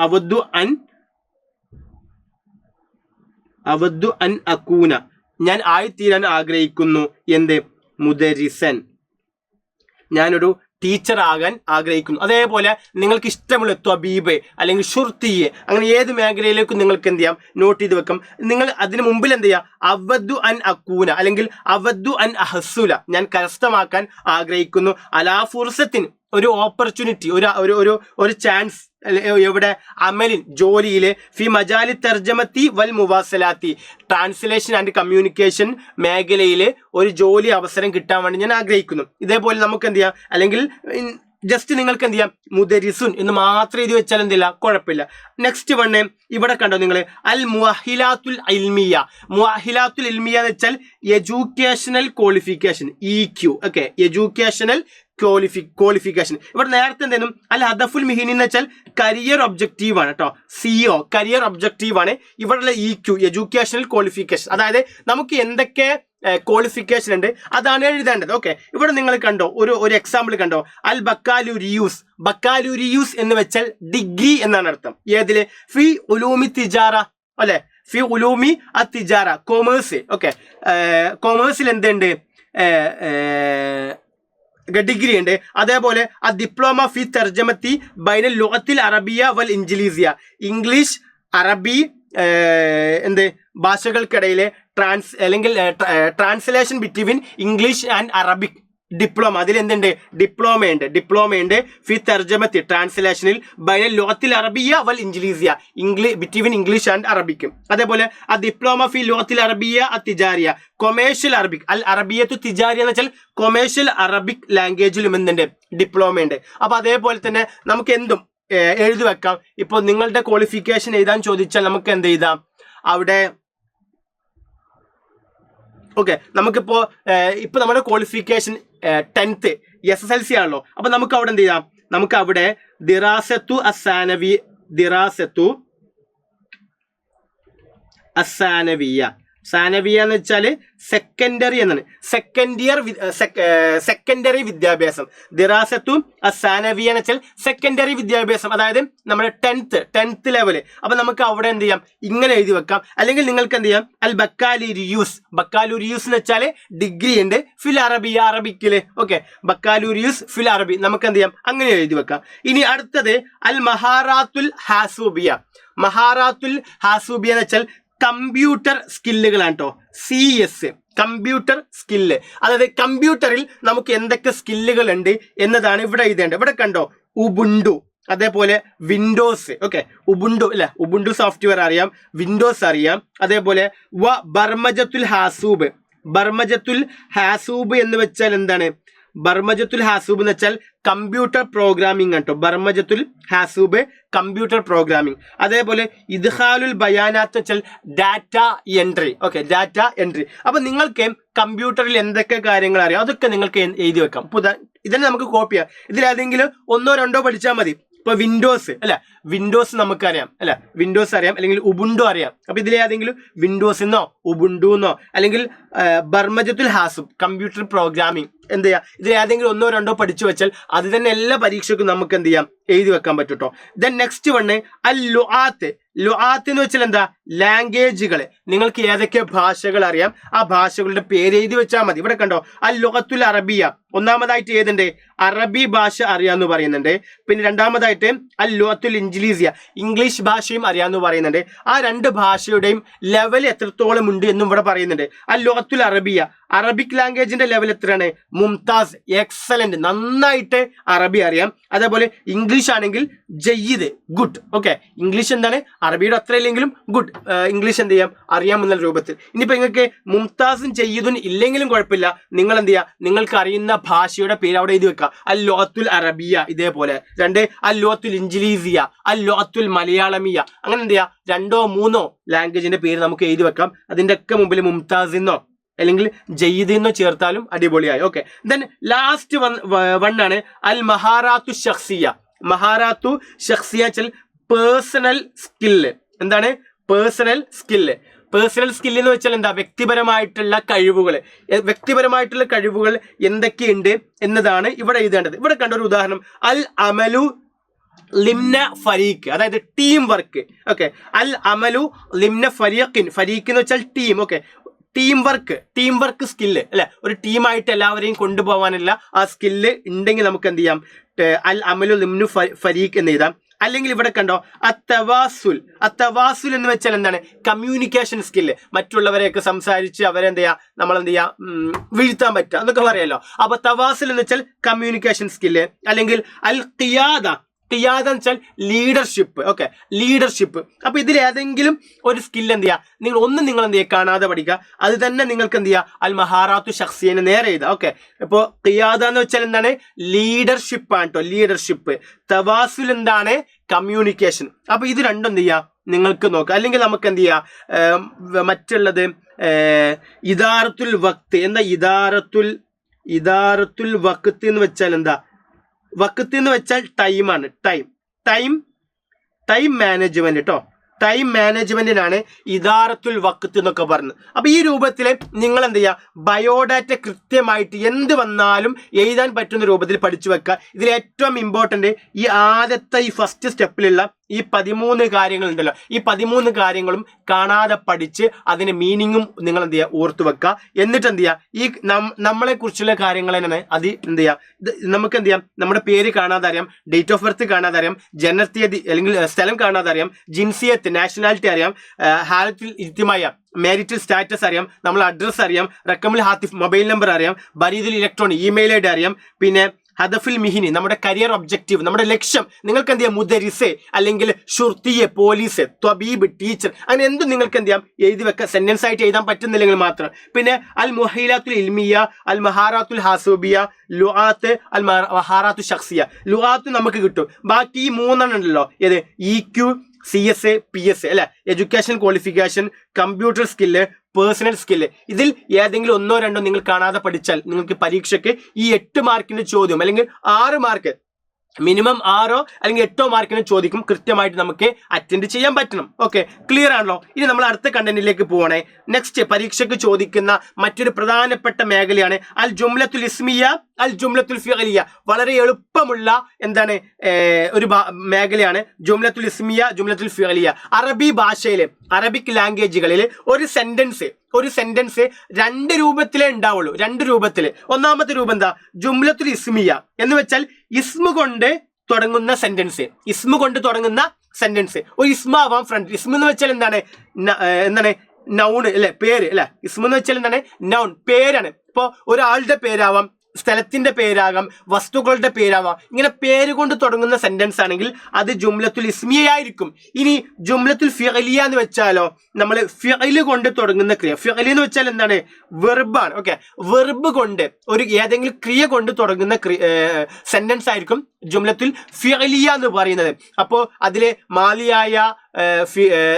അവദ്ദു അൻ അക്കൂന, ഞാൻ ആയിത്തീരാൻ ആഗ്രഹിക്കുന്നു. എന്ത്, മുദരിസൻ, ഞാനൊരു ടീച്ചർ ആകാൻ ആഗ്രഹിക്കുന്നു. അതേപോലെ നിങ്ങൾക്ക് ഇഷ്ടമുള്ള ത്വബീബ് അല്ലെങ്കിൽ ഷുർത്തിയെ, അങ്ങനെ ഏത് മേഖലയിലേക്കും നിങ്ങൾക്ക് എന്ത് ചെയ്യാം, നോട്ട് ചെയ്ത് വെക്കാം. നിങ്ങൾ അതിന് മുമ്പിൽ എന്ത് ചെയ്യാം, അവദ്ദു അൻ അക്കൂന അല്ലെങ്കിൽ അവദ്ദു അൻ അഹ്സുല, ഞാൻ കരസ്ഥമാക്കാൻ ആഗ്രഹിക്കുന്നു. അലാ ഫുർസത്തിന്, ഒരു ഓപ്പർച്യൂണിറ്റി, ഒരു ചാൻസ്, എവിടെ, അമലിൻ ജോലിയിലെ, ഫി മജാലി തർജമത്തി വൽ മുവാസലാത്തി, ട്രാൻസ്ലേഷൻ ആൻഡ് കമ്മ്യൂണിക്കേഷൻ മേഖലയിലെ ഒരു ജോലി അവസരം കിട്ടാൻ വേണ്ടി ഞാൻ ആഗ്രഹിക്കുന്നു. ഇതേപോലെ നമുക്ക് എന്ത് ചെയ്യാം, അല്ലെങ്കിൽ ജസ്റ്റ് നിങ്ങൾക്ക് എന്ത് ചെയ്യാം, മുദരിസുൻ എന്ന് മാത്രം എഴുതി വെച്ചാൽ എന്തില്ല, കുഴപ്പമില്ല. നെക്സ്റ്റ് വണ് ഇവിടെ കണ്ടോ നിങ്ങൾ, അൽ മുഅഹിലാത്തുൽ ഇൽമിയ. മുഅഹിലാത്തുൽ ഇൽമിയ എന്ന് വെച്ചാൽ educational qualification, EQ. Okay, educational qualification. ഇവിടെ നേരത്തെ എന്തെങ്കിലും അൽ ഹദഫുൽ മിഹിനി എന്ന് വെച്ചാൽ കരിയർ ഒബ്ജക്റ്റീവ് ആണ് കേട്ടോ, CO കരിയർ ഒബ്ജക്റ്റീവ് ആണ്. ഇവിടെയുള്ള EQ എഡ്യൂക്കേഷണൽ ക്വാളിഫിക്കേഷൻ, അതായത് നമുക്ക് എന്തൊക്കെ ക്വാളിഫിക്കേഷൻ ഉണ്ട് അതാണ് എഴുതേണ്ടത്. ഓക്കെ, ഇവിടെ നിങ്ങൾ കണ്ടോ, ഒരു എക്സാമ്പിൾ കണ്ടോ, അൽ ബക്കാലുരിയൂസ്. ബക്കാലുരിയൂസ് എന്ന് വെച്ചാൽ ഡിഗ്രി എന്നാണ് അർത്ഥം. ഏതില്, ഫി ഉലൂമി തിജാറ, അല്ലെ, ഫി ഉലൂമി തിജാറ, കൊമേഴ്സ്. ഓക്കെ, കൊമേഴ്സിൽ എന്തുണ്ട്, ഡിഗ്രി ഉണ്ട്. അതേപോലെ ആ ഡിപ്ലോമ ഫി തർജമത്തി ബൈനൽ ലുഗത്തിൽ അറബിയ വൽ ഇംഗ്ലീസിയ, ഇംഗ്ലീഷ് അറബി ഭാഷകൾക്കിടയിലെ translation between English and Arabic diploma, അതിൽ എന്തുണ്ട്, ഡിപ്ലോമ ഉണ്ട് ഫി തർജമത്തി, ട്രാൻസ്ലേഷനിൽ ബൈനൽ ലുഗത്തിൽ അറബിയ വൽ ഇംഗ്ലീസിയ, ബിറ്റ്വീൻ ഇംഗ്ലീഷ് ആൻഡ് അറബിക്കും. അതേപോലെ ആ ഡിപ്ലോമ ഫി ലുഗത്തിൽ അറബിയ തിജാരിയ, കൊമേഴ്ഷ്യൽ അറബിക്, അൽ അറബിയത്തു തിജാരിയ എന്ന് വെച്ചാൽ കൊമേഴ്ഷ്യൽ അറബിക് ലാംഗ്വേജിലും എന്തുണ്ട്, ഡിപ്ലോമ ഉണ്ട്. അപ്പൊ അതേപോലെ തന്നെ നമുക്ക് എന്തും എഴുതി വെക്കാം. ഇപ്പോൾ നിങ്ങളുടെ ക്വാളിഫിക്കേഷൻ എഴുതാൻ ചോദിച്ചാൽ നമുക്ക് എന്ത് എഴുതാം, അവിടെ ഓക്കെ, നമുക്കിപ്പോ നമ്മുടെ ക്വാളിഫിക്കേഷൻ 10th SSLC ആണല്ലോ. അപ്പൊ നമുക്ക് അവിടെ എന്ത് ചെയ്യാം, നമുക്ക് അവിടെ ദിറാസത്തു അസാനവിയ, സാനവിയ എന്ന് വെച്ചാൽ സെക്കൻഡറി എന്നാണ്, സെക്കൻഡറി വിദ്യാഭ്യാസം. ദിറാസത്തു അസാനവിയ എന്ന് വെച്ചാൽ സെക്കൻഡറി വിദ്യാഭ്യാസം, അതായത് നമ്മുടെ 10th ലെവല്. അപ്പൊ നമുക്ക് അവിടെ എന്ത് ചെയ്യാം, ഇങ്ങനെ എഴുതി വെക്കാം. അല്ലെങ്കിൽ നിങ്ങൾക്ക് എന്ത് ചെയ്യാം, അൽ ബക്കാലുരിയൂസ് എന്ന് വെച്ചാൽ ഡിഗ്രി ഉണ്ട് ഫിൽ അറബിയ, അറബിക്കില്. ഓക്കെ, ബക്കാലുരിയൂസ് ഫിൽ അറബി, നമുക്ക് എന്ത് ചെയ്യാം, അങ്ങനെ എഴുതി വെക്കാം. ഇനി അടുത്തത് അൽ മഹാറാത്തുൽ ഹാസൂബിയ. മഹാറാത്തുൽ ഹാസൂബിയ എന്ന് വെച്ചാൽ കമ്പ്യൂട്ടർ സ്കില്ലുകളാണ് കേട്ടോ, CS കമ്പ്യൂട്ടർ സ്കില്ല്. അതായത് കമ്പ്യൂട്ടറിൽ നമുക്ക് എന്തൊക്കെ സ്കില്ലുകൾ ഉണ്ട് എന്നതാണ് ഇവിടെ എഴുതേണ്ടത്. ഇവിടെ കണ്ടോ, ഉബുണ്ടു, അതേപോലെ വിൻഡോസ്. ഓക്കെ, ഉബുണ്ടു അല്ലെ, ഉബുണ്ടു സോഫ്റ്റ്വെയർ അറിയാം, വിൻഡോസ് അറിയാം. അതേപോലെ ബർമജത്തുൽ ഹാസൂബ് എന്ന് വെച്ചാൽ എന്താണ്, ബർമജത്തുൽ ഹാസൂബ് എന്ന് വെച്ചാൽ കമ്പ്യൂട്ടർ പ്രോഗ്രാമിംഗ് കേട്ടോ, ബർമജത്തുൽ ഹാസൂബ് കമ്പ്യൂട്ടർ പ്രോഗ്രാമിംഗ്. അതേപോലെ ഇദ്ഖാലുൽ ബയാനാത്ത് വെച്ചാൽ data entry. Okay, data entry. അപ്പൊ നിങ്ങൾക്ക് കമ്പ്യൂട്ടറിൽ എന്തൊക്കെ കാര്യങ്ങൾ അറിയാം അതൊക്കെ നിങ്ങൾക്ക് എഴുതി വെക്കാം. ഇതിനെ നമുക്ക് കോപ്പി ചെയ്യാം. ഇതിലേതെങ്കിലും 1 or 2 പഠിച്ചാൽ മതി. ഇപ്പൊ വിൻഡോസ് അല്ലെ, വിൻഡോസ് നമുക്കറിയാം അല്ലെ, വിൻഡോസ് അറിയാം, അല്ലെങ്കിൽ ഉബുണ്ടു അറിയാം. അപ്പൊ ഇതിലേതെങ്കിലും വിൻഡോസ് എന്നോ ഉബുണ്ടു എന്നോ അല്ലെങ്കിൽ ബർമജത്തുൽ ഹാസുബ് കമ്പ്യൂട്ടർ പ്രോഗ്രാമിംഗ് എന്ത് ചെയ്യാം, ഇതിൽ ഏതെങ്കിലും ഒന്നോ രണ്ടോ പഠിച്ചു വെച്ചാൽ അത് തന്നെ എല്ലാ പരീക്ഷയ്ക്കും നമുക്ക് എന്ത് ചെയ്യാം, എഴുതി വെക്കാൻ പറ്റും കേട്ടോ. ദെൻ നെക്സ്റ്റ് വണ് അൽ ലുആത്ത്. ലുആത്ത് എന്ന് വെച്ചാൽ എന്താ, ലാംഗ്വേജുകൾ. നിങ്ങൾക്ക് ഏതൊക്കെ ഭാഷകൾ അറിയാം ആ ഭാഷകളുടെ പേര് എഴുതി വെച്ചാൽ മതി. ഇവിടെ കണ്ടോ, അൽ ലുഗത്തുൽ അറബിയ. ഒന്നാമതായിട്ട് ഏതുണ്ട്, അറബി ഭാഷ അറിയാന്ന് പറയുന്നുണ്ട്. പിന്നെ രണ്ടാമതായിട്ട് അൽ ലുഗത്തുൽ ഇംഗ്ലീസിയ, ഇംഗ്ലീഷ് ഭാഷയും അറിയാന്ന് പറയുന്നുണ്ട്. ആ രണ്ട് ഭാഷയുടെയും ലെവൽ എത്രത്തോളം ഉണ്ട് എന്നും ഇവിടെ പറയുന്നുണ്ട്. അൽ ലുഗത്തുൽ അറബിയ, അറബിക് ലാംഗ്വേജിന്റെ ലെവൽ എത്രയാണ്, മുംതാസ്, എക്സലന്റ്, നന്നായിട്ട് അറബി അറിയാം. അതേപോലെ ഇംഗ്ലീഷ് ആണെങ്കിൽ ജയ്യിദ്, ഗുഡ്. ഓക്കെ, ഇംഗ്ലീഷ് എന്താണ്, അറബിയുടെ അത്ര ഇല്ലെങ്കിലും ഗുഡ് ഇംഗ്ലീഷ് എന്ത് ചെയ്യാം, അറിയാമെന്നുള്ള രൂപത്തിൽ. ഇനിയിപ്പോ നിങ്ങൾക്ക് മുംതാസും ജയ്യിദും ഇല്ലെങ്കിലും കുഴപ്പമില്ല, നിങ്ങൾ എന്ത് ചെയ്യുക, നിങ്ങൾക്ക് അറിയുന്ന ഭാഷയുടെ പേര് അവിടെ എഴുതി വെക്കുക. അൽ ലുഗത്തുൽ അറബിയ, ഇതേപോലെ. രണ്ട് അൽ ലുഗത്തുൽ ഇൻജിലീസിയ, അൽ ലുഗത്തുൽ മലയാളമിയ. അങ്ങനെ എന്ത് ചെയ്യുക, രണ്ടോ മൂന്നോ ലാംഗ്വേജിന്റെ പേര് നമുക്ക് എഴുതി വെക്കാം. അതിന്റെ ഒക്കെ മുമ്പിൽ മുംതാസിന്നോ അല്ലെങ്കിൽ ജയ്യിദിന്നോ ചേർത്താലും അടിപൊളിയായി. ഓക്കെ, ദെൻ ലാസ്റ്റ് വണ്ണാണ് അൽ മഹാറാത്തു ഷഖ്സിയ. മഹാറാത്തു ഷഖ്സിയ വെച്ചാൽ പേഴ്സണൽ സ്കില്ല്. എന്താണ് പേഴ്സണൽ സ്കില്ല്? പേഴ്സണൽ സ്കില്ല് എന്ന് വെച്ചാൽ എന്താ, വ്യക്തിപരമായിട്ടുള്ള കഴിവുകൾ. വ്യക്തിപരമായിട്ടുള്ള കഴിവുകൾ എന്തൊക്കെയുണ്ട് എന്നതാണ് ഇവിടെ എഴുതേണ്ടത്. ഇവിടെ കണ്ട ഒരു ഉദാഹരണം, അൽ അമലു ലിംന ഫരീഖ്, അതായത് ടീം വർക്ക്. ഓക്കെ, അൽ അമലു ലിംന ഫരീഖിൻ, ഫരീഖ് എന്ന് വെച്ചാൽ team. Okay, team work skill അല്ലെ, ഒരു ടീമായിട്ട് എല്ലാവരെയും കൊണ്ടുപോകാനുള്ള ആ സ്കില്ല് ഉണ്ടെങ്കിൽ നമുക്ക് എന്ത് ചെയ്യാം, അൽ അമലു ലിംനു ഫരീഖ് എന്ന് എഴുതാം. അല്ലെങ്കിൽ ഇവിടെ കണ്ടോ, അത്തവാസുൽ. അത്തവാസുൽ എന്ന് വെച്ചാൽ എന്താണ്, കമ്മ്യൂണിക്കേഷൻ സ്കില്ല്. മറ്റുള്ളവരെയൊക്കെ സംസാരിച്ച് അവരെ എന്ത് ചെയ്യാം, നമ്മളെന്ത് ചെയ്യാം, വീഴ്ത്താൻ പറ്റുക എന്നൊക്കെ പറയാലോ. അപ്പൊ തവാസുൽ എന്ന് വെച്ചാൽ കമ്മ്യൂണിക്കേഷൻ സ്കില്ല്. അല്ലെങ്കിൽ അൽ ഖിയാദ, ഖിയാദ എന്ന് വെച്ചാൽ ലീഡർഷിപ്പ്. Okay, leadership. അപ്പൊ ഇതിൽ ഏതെങ്കിലും ഒരു സ്കിൽ എന്ത് ചെയ്യുക, നിങ്ങൾ എന്ത് ചെയ്യുക, കാണാതെ പഠിക്കുക. അത് തന്നെ നിങ്ങൾക്ക് എന്ത് ചെയ്യുക, അൽ മഹാറാത്തു ഷഖ്സിയനെ നേരെ എഴുതുക. ഓക്കെ, ഇപ്പോൾ ഖിയാദ എന്ന് വെച്ചാൽ എന്താണ്, ലീഡർഷിപ്പ് ആണ് കേട്ടോ, ലീഡർഷിപ്പ്. തവാസുൽ എന്താണ്, കമ്മ്യൂണിക്കേഷൻ. അപ്പൊ ഇത് രണ്ടും എന്ത് ചെയ്യുക, നിങ്ങൾക്ക് നോക്കുക. അല്ലെങ്കിൽ നമുക്ക് എന്ത് ചെയ്യുക, മറ്റുള്ളത് ഇദാറത്തുൽ വക്ത്. എന്താ ഇദാറത്തുൽ വക്ത് എന്ന് വെച്ചാൽ എന്താ, വക്കത്ത് എന്ന് വെച്ചാൽ ടൈമാണ്. ടൈം മാനേജ്മെന്റ് കേട്ടോ. ടൈം മാനേജ്മെന്റിനാണ് ഇദാറത്തുൽ വക്ത് എന്നൊക്കെ പറഞ്ഞത്. അപ്പൊ ഈ രൂപത്തിൽ നിങ്ങൾ എന്ത് ചെയ്യുക, ബയോഡാറ്റ കൃത്യമായിട്ട് എന്ത് വന്നാലും എഴുതാൻ പറ്റുന്ന രൂപത്തിൽ പഠിച്ചു വെക്കുക. ഇതിൽ ഏറ്റവും ഇമ്പോർട്ടന്റ് ഈ ആദ്യത്തെ ഈ ഫസ്റ്റ് സ്റ്റെപ്പിലുള്ള ഈ 13 കാര്യങ്ങളുണ്ടല്ലോ, ഈ 13 കാര്യങ്ങളും കാണാതെ പഠിച്ച് അതിന് മീനിങ്ങും നിങ്ങൾ എന്ത് ചെയ്യുക, ഓർത്തു വെക്കുക. എന്നിട്ട് എന്ത് ചെയ്യുക, ഈ നമ്മളെ കുറിച്ചുള്ള കാര്യങ്ങൾ തന്നെ അത് എന്ത് ചെയ്യുക, നമുക്ക് എന്ത് ചെയ്യാം, നമ്മുടെ പേര് കാണാതെ അറിയാം, ഡേറ്റ് ഓഫ് ബർത്ത് കാണാതെ അറിയാം, ജനനത്തീയതി അല്ലെങ്കിൽ സ്ഥലം കാണാതെ അറിയാം, ജിൻസിയത്ത് നാഷണാലിറ്റി അറിയാം, ഹാലത്തിൽ ഇജ്തിമായ മാരിറ്റൽ സ്റ്റാറ്റസ് അറിയാം, നമ്മൾ അഡ്രസ്സ് അറിയാം, റക്കമുൽ ഹാത്തിഫ് മൊബൈൽ നമ്പർ അറിയാം, ബരീദുൽ ഇലക്ട്രോണിക് ഇമെയിൽ ഐ ഡി അറിയാം, പിന്നെ ഹദഫുൽ മിഹിനി നമ്മുടെ കരിയർ ഒബ്ജക്റ്റീവ്, നമ്മുടെ ലക്ഷ്യം. നിങ്ങൾക്ക് എന്ത് ചെയ്യാം, മുദരിസ് അല്ലെങ്കിൽ ഷുർത്തിയെ, പോലീസ്, ത്വബീബ്, ടീച്ചർ, അങ്ങനെ എന്തും നിങ്ങൾക്ക് എന്ത് ചെയ്യാം, എഴുതി വെക്കാം. സെന്റൻസ് ആയിട്ട് എഴുതാൻ പറ്റുന്നില്ലെങ്കിൽ മാത്രം. പിന്നെ അൽ മുഹീലാത്തുൽ ഇൽമിയ, അൽ മഹാറാത്തുൽ ഹാസൂബിയ, ലുആത്ത്, അൽ മഹാറാത്തു ഷഖ്സിയ. ലുആത്ത് നമുക്ക് കിട്ടും. ബാക്കി ഈ 3 ഉണ്ടല്ലോ, ഏത് EQ, CS, PS അല്ലെ, education qualification, computer skill, personal skill. ഇതിൽ ഏതെങ്കിലും ഒന്നോ രണ്ടോ നിങ്ങൾ കാണാതെ പഠിച്ചാൽ നിങ്ങൾക്ക് പരീക്ഷയ്ക്ക് ഈ 8 മാർക്കിന്റെ ചോദ്യം അല്ലെങ്കിൽ 6 മാർക്ക്, മിനിമം 6 അല്ലെങ്കിൽ 8 മാർക്കിന് ചോദിക്കും. കൃത്യമായിട്ട് നമുക്ക് അറ്റൻഡ് ചെയ്യാൻ പറ്റണം. ഓക്കെ, ക്ലിയർ ആണല്ലോ? ഇനി നമ്മൾ അടുത്ത കണ്ടന്റിലേക്ക് പോകണേ. നെക്സ്റ്റ് പരീക്ഷയ്ക്ക് ചോദിക്കുന്ന മറ്റൊരു പ്രധാനപ്പെട്ട മേഖലയാണ് അൽ ജുംലത്തുൽ ഇസ്മിയ, അൽ ജുംലത്തുൽ ഫിഅലിയ. വളരെ എളുപ്പമുള്ള എന്താണ് ഒരു മേഖലയാണ് ജുംലത്തുൽ ഇസ്മിയ, ജുംലത്തുൽ ഫിഅലിയ. അറബി ഭാഷയിലെ, അറബിക് ലാംഗ്വേജുകളിൽ ഒരു സെന്റൻസ് 2 രൂപത്തിലേ ഉണ്ടാവുള്ളൂ. 2 രൂപത്തിൽ. ഒന്നാമത്തെ രൂപം എന്താ, ജുംലത്തുൽ ഇസ്മിയ എന്ന് വെച്ചാൽ ഇസ്മ കൊണ്ട് തുടങ്ങുന്ന സെന്റൻസ്. ഒരു ഇസ്മാവാം ഫ്രണ്ട്. ഇസ്മ എന്ന് വെച്ചാൽ എന്താണ് നൗൺ അല്ലെ, പേര് അല്ലെ. ഇസ്മ എന്ന് വെച്ചാൽ എന്താണ്, നൗൺ, പേരാണ്. ഇപ്പൊ ഒരാളുടെ പേരാവാം, സ്ഥലത്തിന്റെ പേരാകാം, വസ്തുക്കളുടെ പേരാവാം. ഇങ്ങനെ പേര് കൊണ്ട് തുടങ്ങുന്ന സെന്റൻസ് ആണെങ്കിൽ അത് ജുംലത്തുൽ ഇസ്മിയ ആയിരിക്കും. ഇനി ജുംലത്തുൽ ഫിഅലിയ എന്ന് വെച്ചാലോ, നമ്മൾ ഫിഅല് കൊണ്ട് തുടങ്ങുന്ന ക്രിയ. ഫിഅല് എന്ന് വെച്ചാൽ എന്താണ്, വെർബാണ്. ഓക്കെ, വെർബ് കൊണ്ട് ഏതെങ്കിലും ക്രിയ കൊണ്ട് തുടങ്ങുന്ന സെന്റൻസ് ആയിരിക്കും ജുംലത്തുൽ ഫിഅലിയ എന്ന് പറയുന്നത്. അപ്പോൾ അതിലെ മാലിയായ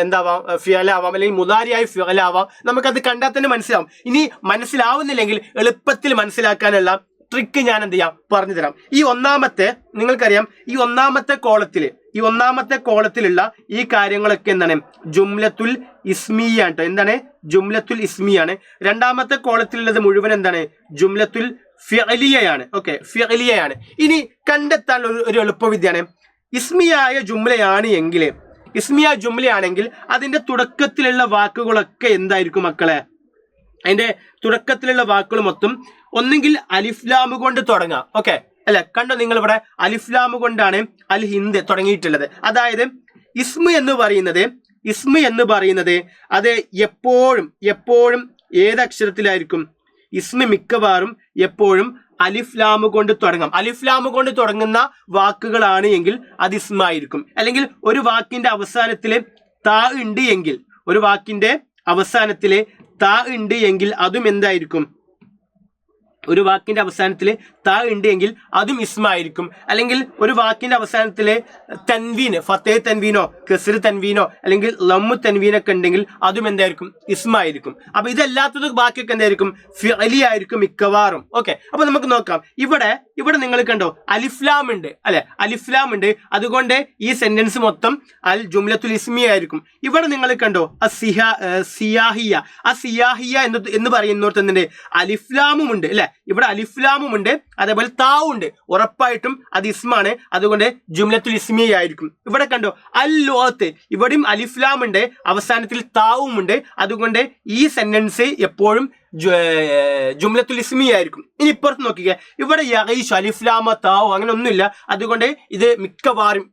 എന്താവാം, ഫിഅലാവാം, അല്ലെങ്കിൽ മുദാരിയായ ഫിഅലാവാം. നമുക്കത് കണ്ടാൽ തന്നെ മനസ്സിലാവും. ഇനി മനസ്സിലാവുന്നില്ലെങ്കിൽ എളുപ്പത്തിൽ മനസ്സിലാക്കാനുള്ള ട്രിക്ക് ഞാൻ എന്ത് ചെയ്യാം പറഞ്ഞു തരാം. ഈ ഒന്നാമത്തെ നിങ്ങൾക്കറിയാം, ഈ ഒന്നാമത്തെ കോളത്തിലുള്ള ഈ കാര്യങ്ങളൊക്കെ എന്താണ് ജുംലത്തുൽ ഇസ്മിയാണ് കേട്ടോ. എന്താണ് ജുംലത്തുൽ ഇസ്മിയാണ്. രണ്ടാമത്തെ കോളത്തിലുള്ളത് മുഴുവൻ എന്താണ് ജുംലത്തുൽ ഫിഅലിയയാണ്. ഓക്കെ, ഫിഅലിയയാണ്. ഇനി കണ്ടെത്താൻ ഒരു എളുപ്പവിദ്യയാണ്. ഇസ്മിയായ ജുംലയാണെങ്കിൽ അതിന്റെ തുടക്കത്തിലുള്ള വാക്കുകളൊക്കെ എന്തായിരിക്കും മക്കളെ? അതിന്റെ തുടക്കത്തിലുള്ള വാക്കുകൾ മൊത്തം ഒന്നെങ്കിൽ അലിഫ്ലാം കൊണ്ട് തുടങ്ങാം. ഓക്കെ അല്ലെ, കണ്ടോ നിങ്ങൾ ഇവിടെ അലിഫ്ലാം കൊണ്ടാണ് അൽ ഹിന്ദ് തുടങ്ങിയിട്ടുള്ളത്. അതായത് ഇസ്മ എന്ന് പറയുന്നത് അത് എപ്പോഴും ഏതക്ഷരത്തിലായിരിക്കും? ഇസ്മ മിക്കവാറും എപ്പോഴും അലിഫ്ലാം കൊണ്ട് തുടങ്ങാം. അലിഫ്ലാം കൊണ്ട് തുടങ്ങുന്ന വാക്കുകളാണ് എങ്കിൽ അത് ഇസ്മായിരിക്കും. അല്ലെങ്കിൽ ഒരു വാക്കിന്റെ അവസാനത്തില് താ ഉണ്ട് എങ്കിൽ അതും എന്തായിരിക്കും? ഒരു വാക്കിന്റെ അവസാനത്തിൽ താ ഉണ്ട് എങ്കിൽ അതും ഇസ്മായിരിക്കും. അല്ലെങ്കിൽ ഒരു വാക്കിന്റെ അവസാനത്തിൽ തൻവീന്, ഫത്തേ തൻവീനോ കസ്ർ തൻവീനോ അല്ലെങ്കിൽ ലമ്മു തൻവീനൊക്കെ ഉണ്ടെങ്കിൽ അതും എന്തായിരിക്കും? ഇസ്മായിരിക്കും. അപ്പൊ ഇതല്ലാത്തത് ബാക്കിയൊക്കെ എന്തായിരിക്കും? ഫിഅലി ആയിരിക്കും മിക്കവാറും. ഓക്കെ, അപ്പൊ നമുക്ക് നോക്കാം. ഇവിടെ നിങ്ങൾ കണ്ടോ അലിഫ്ലാം ഉണ്ട് അല്ലെ, അലിഫ്ലാം ഉണ്ട്. അതുകൊണ്ട് ഈ സെന്റൻസ് മൊത്തം അൽ ജുംലത്തുൽ ഇസ്മി ആയിരിക്കും. ഇവിടെ നിങ്ങൾ കണ്ടോ സിയാഹിയ എന്ന് പറയുന്നിടത്ത് എന്തുണ്ട്? അലിഫ്ലാമും ഉണ്ട് അല്ലെ. ഇവിടെ അലിഫ്ലാമും ഉണ്ട്, അതേപോലെ താവും ഉണ്ട്. ഉറപ്പായിട്ടും അത് ഇസ്മാണ്. അതുകൊണ്ട് ജുംലത്തുൽ ഇസ്മി ആയിരിക്കും. ഇവിടെ കണ്ടോ അൽ ലുഅത്ത്, ഇവിടെയും അലിഫ്ലാം ഉണ്ട്, അവസാനത്തിൽ താവും ഉണ്ട്. അതുകൊണ്ട് ഈ സെന്റൻസ് എപ്പോഴും ജുംലത്തുൽ ഇസ്മി ആയിരിക്കും. ഇനി ഇപ്പുറത്ത് നോക്കിക്കേ, ഇവിടെ യഗീഷ് അലിഫ്ലാമ താവോ അങ്ങനെ ഒന്നുമില്ല. അതുകൊണ്ട് ഇത്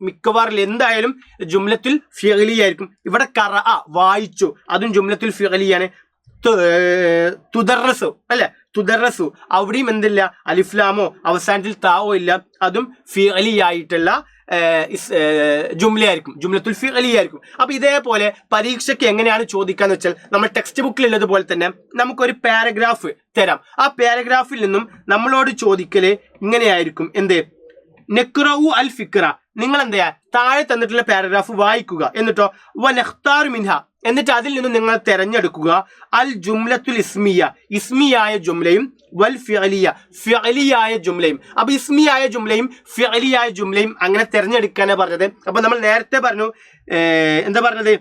മിക്കവാറിൽ എന്തായാലും ജുംലത്തുൽ ഫിഅലി ആയിരിക്കും. ഇവിടെ ഖറഅ വായിച്ചു, അതും ജുംലത്തുൽ ഫിഅലിയാണ്. തുദർറസു അല്ലെ, തുദർറസു അവിടെയും എന്തില്ല? അലിഫ്ലാമോ അവസാനത്തിൽ താവോ ഇല്ല, അതും ഫിഅലി ആയിട്ടുള്ള ജുംലയായിരിക്കും, ജുംലത്തുൽ ഫിഅലി ആയിരിക്കും. അപ്പൊ ഇതേപോലെ പരീക്ഷയ്ക്ക് എങ്ങനെയാണ് ചോദിക്കാന്ന് വെച്ചാൽ, നമ്മൾ ടെക്സ്റ്റ് ബുക്കിൽ ഉള്ളതുപോലെ തന്നെ നമുക്കൊരു പാരഗ്രാഫ് തരാം. ആ പാരഗ്രാഫിൽ നിന്നും നമ്മളോട് ചോദിക്കല് ഇങ്ങനെയായിരിക്കും. എന്ത്? നെക്റഉ അൽ ഫിക്ര, നിങ്ങൾ എന്ത് ചെയ്യാ താഴെ തന്നിട്ടുള്ള പാരഗ്രാഫ് വായിക്കുക. എന്നിട്ടോ വനഖ്താറു മിൻഹ, എന്നിട്ട് അതിൽ നിന്ന് നിങ്ങൾ തെരഞ്ഞെടുക്കുക അൽ ജുംലത്തുൽ ഇസ്മിയായ ജുംലയും വൽ ഫിഅലിയായ ജുംലയും. അപ്പൊ ഇസ്മിയായ ജുംലയും ഫിഅലിയായ ജുംലയും അങ്ങനെ തെരഞ്ഞെടുക്കാനാണ് പറഞ്ഞത്. അപ്പൊ നമ്മൾ നേരത്തെ പറഞ്ഞു, എന്താ പറഞ്ഞത്?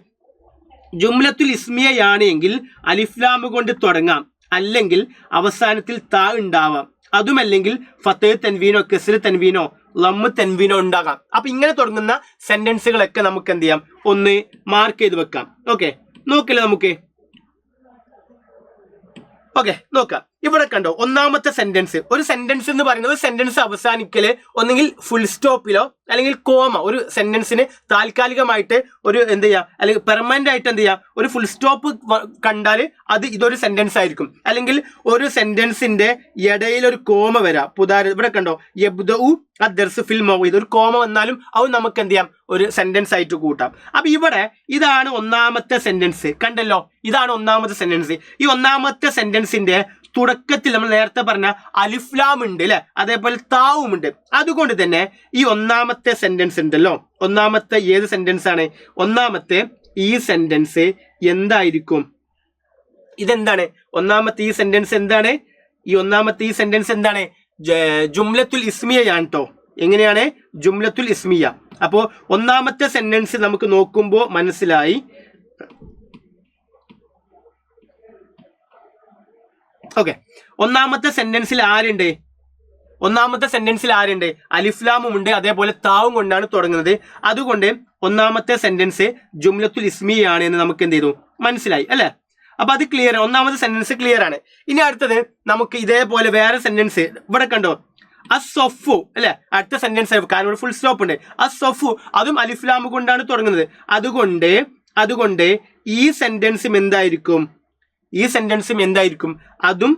ജുംലത്തുൽ ഇസ്മിയാണ് എങ്കിൽ അലിഫ്ലാം കൊണ്ട് തുടങ്ങാം, അല്ലെങ്കിൽ അവസാനത്തിൽ താ ഉണ്ടാവാം, അതുമല്ലെങ്കിൽ ഫത്തേ തൻവീനോ കസ്ർ തൻവീനോ ലമ്മ് തൻവീനോ ഉണ്ടാകാം. അപ്പൊ ഇങ്ങനെ തുടങ്ങുന്ന സെന്റൻസുകളൊക്കെ നമുക്ക് എന്ത് ചെയ്യാം? ഒന്ന് മാർക്ക് ചെയ്ത് വെക്കാം. ഓക്കെ, നോക്കില്ലേ നമുക്ക്? ഓക്കെ, നോക്കാം. ഇവിടെ കണ്ടോ ഒന്നാമത്തെ സെന്റൻസ്. ഒരു സെന്റൻസ് എന്ന് പറയുന്നത് സെന്റൻസ് അവസാനിക്കല് ഒന്നെങ്കിൽ ഫുൾ സ്റ്റോപ്പിലോ അല്ലെങ്കിൽ കോമ, ഒരു സെന്റൻസിന് താൽക്കാലികമായിട്ട് ഒരു എന്ത് ചെയ്യാ, അല്ലെങ്കിൽ പെർമനന്റ് ആയിട്ട് എന്ത് ചെയ്യാ, ഒരു ഫുൾ സ്റ്റോപ്പ് കണ്ടാൽ അത് ഇതൊരു സെന്റൻസ് ആയിരിക്കും. അല്ലെങ്കിൽ ഒരു സെന്റൻസിന്റെ ഇടയിൽ ഒരു കോമ വരാം. ഇവിടെ കണ്ടോ യബ്ദഉ അദ്ദർസു ഫിൽ മൗഇദ്, ഒരു കോമ വന്നാലും അത് നമുക്ക് എന്ത് ചെയ്യാം? ഒരു സെന്റൻസ് ആയിട്ട് കൂട്ടാം. അപ്പൊ ഇവിടെ ഇതാണ് ഒന്നാമത്തെ സെന്റൻസ്. കണ്ടല്ലോ, ഇതാണ് ഒന്നാമത്തെ സെന്റൻസ്. ഈ ഒന്നാമത്തെ സെന്റൻസിന്റെ തുടക്കത്തിൽ നമ്മൾ നേരത്തെ പറഞ്ഞ അലിഫ്ലാം ഉണ്ട് അല്ലെ, അതേപോലെ താവും ഉണ്ട്. അതുകൊണ്ട് തന്നെ ഈ ഒന്നാമത്തെ സെന്റൻസ് ഉണ്ടല്ലോ, ഒന്നാമത്തെ ഏത് സെന്റൻസ് ആണ്? ഒന്നാമത്തെ ഈ സെന്റൻസ് എന്തായിരിക്കും? ഇതെന്താണ്? ഒന്നാമത്തെ ഈ സെന്റൻസ് എന്താണ്? ഒന്നാമത്തെ ഈ സെന്റൻസ് എന്താണ്? ജുംലത്തുൽ ഇസ്മിയയാണ് കേട്ടോ. എങ്ങനെയാണ്? ജുംലത്തുൽ ഇസ്മിയ. അപ്പോ ഒന്നാമത്തെ സെന്റൻസ് നമുക്ക് നോക്കുമ്പോൾ മനസ്സിലായി. ഓക്കെ, ഒന്നാമത്തെ സെന്റൻസിൽ ആരുണ്ട്? അലിഫ്ലാമും ഉണ്ട്, അതേപോലെ താവും കൊണ്ടാണ് തുടങ്ങുന്നത്. അതുകൊണ്ട് ഒന്നാമത്തെ സെന്റൻസ് ജുംലത്തുൽ ഇസ്മിയാണ് എന്ന് നമുക്ക് എന്ത് ചെയ്തു? മനസ്സിലായി അല്ലെ? അപ്പൊ അത് ക്ലിയർ, ഒന്നാമത്തെ സെന്റൻസ് ക്ലിയർ ആണ്. ഇനി അടുത്തത് നമുക്ക് ഇതേപോലെ വേറെ സെന്റൻസ്. ഇവിടെ കണ്ടോ അസ്സൊഫു അല്ലെ, അടുത്ത സെന്റൻസ്, കാരണം ഇവിടെ ഫുൾ സ്റ്റോപ്പ് ഉണ്ട്. അസ്സൊഫു അതും അലിഫ്ലാം കൊണ്ടാണ് തുടങ്ങുന്നത്. അതുകൊണ്ട് ഈ സെന്റൻസും എന്തായിരിക്കും? അതും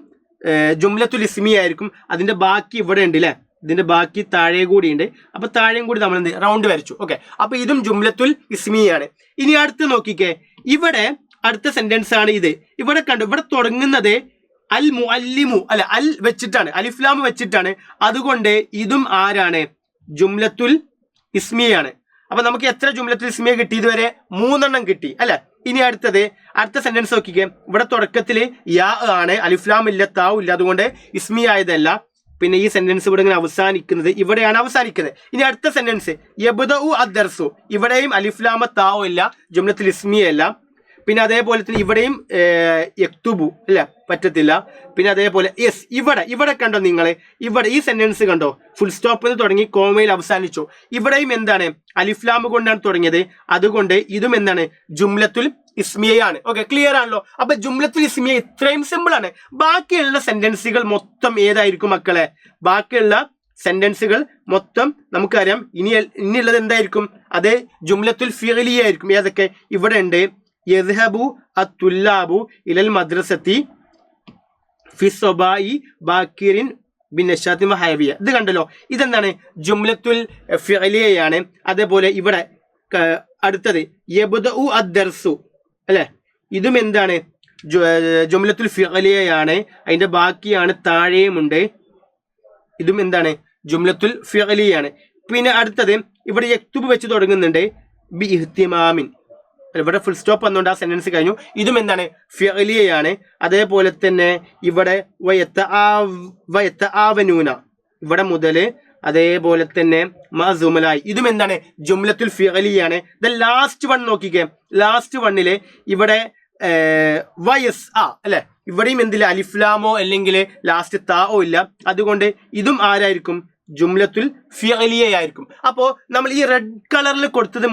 ജുംലത്തുൽ ഇസ്മി ആയിരിക്കും. അതിന്റെ ബാക്കി ഇവിടെ ഉണ്ട് അല്ലെ, ഇതിന്റെ ബാക്കി താഴെ കൂടി ഉണ്ട്. അപ്പൊ താഴെയും കൂടി നമ്മൾ എന്ത് റൗണ്ട് വരച്ചു. ഓക്കെ, അപ്പൊ ഇതും ജുംലത്തുൽ ഇസ്മിയാണ്. ഇനി അടുത്ത് നോക്കിക്കേ, ഇവിടെ അടുത്ത സെന്റൻസ് ആണ് ഇത്. ഇവിടെ കണ്ടു, ഇവിടെ തുടങ്ങുന്നത് അൽ മുഅല്ലിമു അല്ലെ, അൽ വെച്ചിട്ടാണ്, അലിഫ്ലാം വെച്ചിട്ടാണ്. അതുകൊണ്ട് ഇതും ആരാണ്? ജുംലത്തുൽ ഇസ്മിയാണ്. അപ്പൊ നമുക്ക് എത്ര ജുംലത്തുൽ ഇസ്മിയ കിട്ടി? ഇതുവരെ 3 കിട്ടി അല്ലെ. ഇനി അടുത്ത സെന്റൻസ് നോക്കിക്കേ. ഇവിടെ തുടക്കത്തില് യാ ആണ്, അലിഫ്ലാം ഇല്ല, താവും ഇല്ല, അതുകൊണ്ട് ഇസ്മി ആയതല്ല. പിന്നെ ഈ സെന്റൻസ് ഇവിടെ ഇങ്ങനെ അവസാനിക്കുന്നത് ഇവിടെയാണ് അവസാനിക്കുന്നത്. ഇനി അടുത്ത സെന്റൻസ് യബ്ദഉ അദ്ദർസു, ഇവിടെയും അലിഫ്ലാമ താവോ ഇല്ല, ജുംലത്തുൽ ഇസ്മിയ അല്ല. പിന്നെ അതേപോലെ തന്നെ ഇവിടെയും യക്തുബു അല്ല, പറ്റത്തില്ല. പിന്നെ അതേപോലെ യെസ്, ഇവിടെ കണ്ടോ നിങ്ങൾ, ഇവിടെ ഈ സെന്റൻസ് കണ്ടോ, ഫുൾ സ്റ്റോപ്പിൽ നിന്ന് തുടങ്ങി കോമയിൽ അവസാനിച്ചു. ഇവിടെയും എന്താണ്, അലിഫ്ലാമ കൊണ്ടാണ് തുടങ്ങിയത്, അതുകൊണ്ട് ഇതും എന്താണ്, ജുംലത്തുൽ ഇസ്മിയയാണ്. ഓക്കെ, ക്ലിയർ ആണല്ലോ. അപ്പൊ ജുംലത്തുൽ ഇസ്മിയ ഇത്രയും സിമ്പിൾ ആണ്. ബാക്കിയുള്ള സെന്റൻസുകൾ മൊത്തം ഏതായിരിക്കും മക്കളെ? ബാക്കിയുള്ള സെന്റൻസുകൾ മൊത്തം നമുക്കറിയാം. ഇനിയുള്ളത് എന്തായിരിക്കും? അത് ജുംലത്തുൽ ഫിഅലിയ ആയിരിക്കും. ഏതൊക്കെ? ഇവിടെ ഉണ്ട്, യദ്ഹബു അത്തുല്ലാബു ഇലൽ മദ്രസത്തി ഫി സ്വബായി ബാക്കിറിൻ ബിന്നശാത്തി മഹയവിയ. ഇത് കണ്ടല്ലോ, ഇതെന്താണ്, ജുംലത്തുൽ ഫിഅലിയയാണ്. അതേപോലെ ഇവിടെ അടുത്തത് യബ്ദഉ അദ്ദർസു അല്ലെ, ഇതും എന്താണ്, ജുംലത്തുൽ ഫിഅലിയയാണ്. അതിന്റെ ബാക്കിയാണ്, താഴെയുമുണ്ട്, ഇതും എന്താണ്, ജുംലത്തുൽ ഫിഅലിയാണ്. പിന്നെ അടുത്തത് ഇവിടെ യക്തുബ് വെച്ച് തുടങ്ങുന്നുണ്ട്, ബി ഇഹ്തിമാമിൻ, ഇവിടെ ഫുൾ സ്റ്റോപ്പ് വന്നുകൊണ്ട് ആ സെന്റൻസ് കഴിഞ്ഞു. ഇതും എന്താണ്, ഫിഅലിയയാണ്. അതേപോലെ തന്നെ ഇവിടെ വയത്തആവനൂന, ഇവിടെ മുതൽ അതേപോലെ തന്നെ മഅസുമലായി, ഇതും എന്താണ്, ജുംലത്തുൽ ഫിഅലിയാണ്. ദ ലാസ്റ്റ് വൺ നോക്കിക്കേ, ലാസ്റ്റ് വണ്ണില് ഇവിടെ വയസ് അല്ലെ, ഇവിടെയും എന്തില്ല, അലിഫ്ലാമോ അല്ലെങ്കിൽ ലാസ്റ്റ് താओ ഇല്ല, അതുകൊണ്ട് ഇതും ആരായിരിക്കും, ജുംലത്തുൽ ഫിഅലിയ ആയിരിക്കും. അപ്പോ നമ്മൾ ഈ റെഡ് കളറിൽ കൊടുത്തത്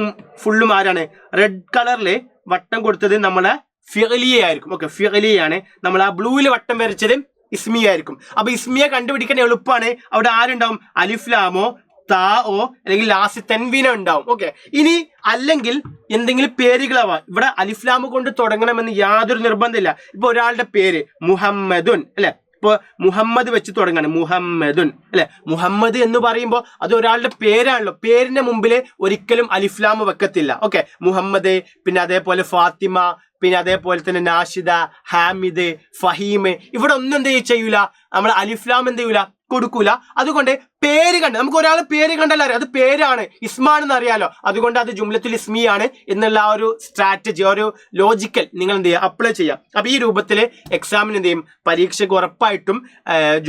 ഫുള്ളും ആരാണ്, റെഡ് കളറിൽ വട്ടം കൊടുത്തത് നമ്മളെ ഫിഅലിയ ആയിരിക്കും. ഓക്കെ, ഫിഅലിയാണ്. നമ്മൾ ആ ബ്ലൂവിൽ വട്ടം വരച്ചത് ഇസ്മിയ ആയിരിക്കും. അപ്പൊ ഇസ്മിയ കണ്ടുപിടിക്കാൻ എളുപ്പമാണ്. അവിടെ ആരുണ്ടാവും, അലിഫ്ലാമോ താओ അല്ലെങ്കിൽ ലാസ്റ്റ് തൻവീന ഉണ്ടാവും. ഓക്കെ, ഇനി അല്ലെങ്കിൽ എന്തെങ്കിലും പേരുകളാവാം. ഇവിടെ അലിഫ്ലാമ് കൊണ്ട് തുടങ്ങണമെന്ന് യാതൊരു നിർബന്ധമില്ല. ഇപ്പൊ ഒരാളുടെ പേര് മുഹമ്മദുൻ അല്ലെ, ഇപ്പൊ മുഹമ്മദ് വെച്ച് തുടങ്ങാണ്, മുഹമ്മദുൻ അല്ലെ. മുഹമ്മദ് എന്ന് പറയുമ്പോൾ അത് ഒരാളുടെ പേരാണല്ലോ, പേരിന്റെ മുമ്പിൽ ഒരിക്കലും അലിഫ്ലാമ് വെക്കത്തില്ല. ഓക്കെ, മുഹമ്മദ്, പിന്നെ അതേപോലെ ഫാത്തിമ, പിന്നെ അതേപോലെ തന്നെ നാഷിദ, ഹാമിദ്, ഫഹീം, ഇവിടെ ഒന്നും എന്ത് ചെയ്യൂല, നമ്മൾ അലിഫ്ലാം എന്ത് ചെയ്യൂല, കൊടുക്കൂല. അതുകൊണ്ട് പേര് കണ്ട് നമുക്ക് ഒരാളെ പേര് കണ്ടല്ലോ അറിയാം, അത് പേരാണ്, ഇസ്മാണെന്ന് അറിയാലോ, അതുകൊണ്ട് അത് ജുംലത്തുൽ ഇസ്മിയാണ് എന്നുള്ള ആ ഒരു സ്ട്രാറ്റജി, ഒരു ലോജിക്കൽ നിങ്ങൾ എന്ത് ചെയ്യുക, അപ്ലൈ ചെയ്യാം. അപ്പൊ ഈ രൂപത്തിൽ എക്സാമിന് എന്ത് ചെയ്യും, പരീക്ഷയ്ക്ക് ഉറപ്പായിട്ടും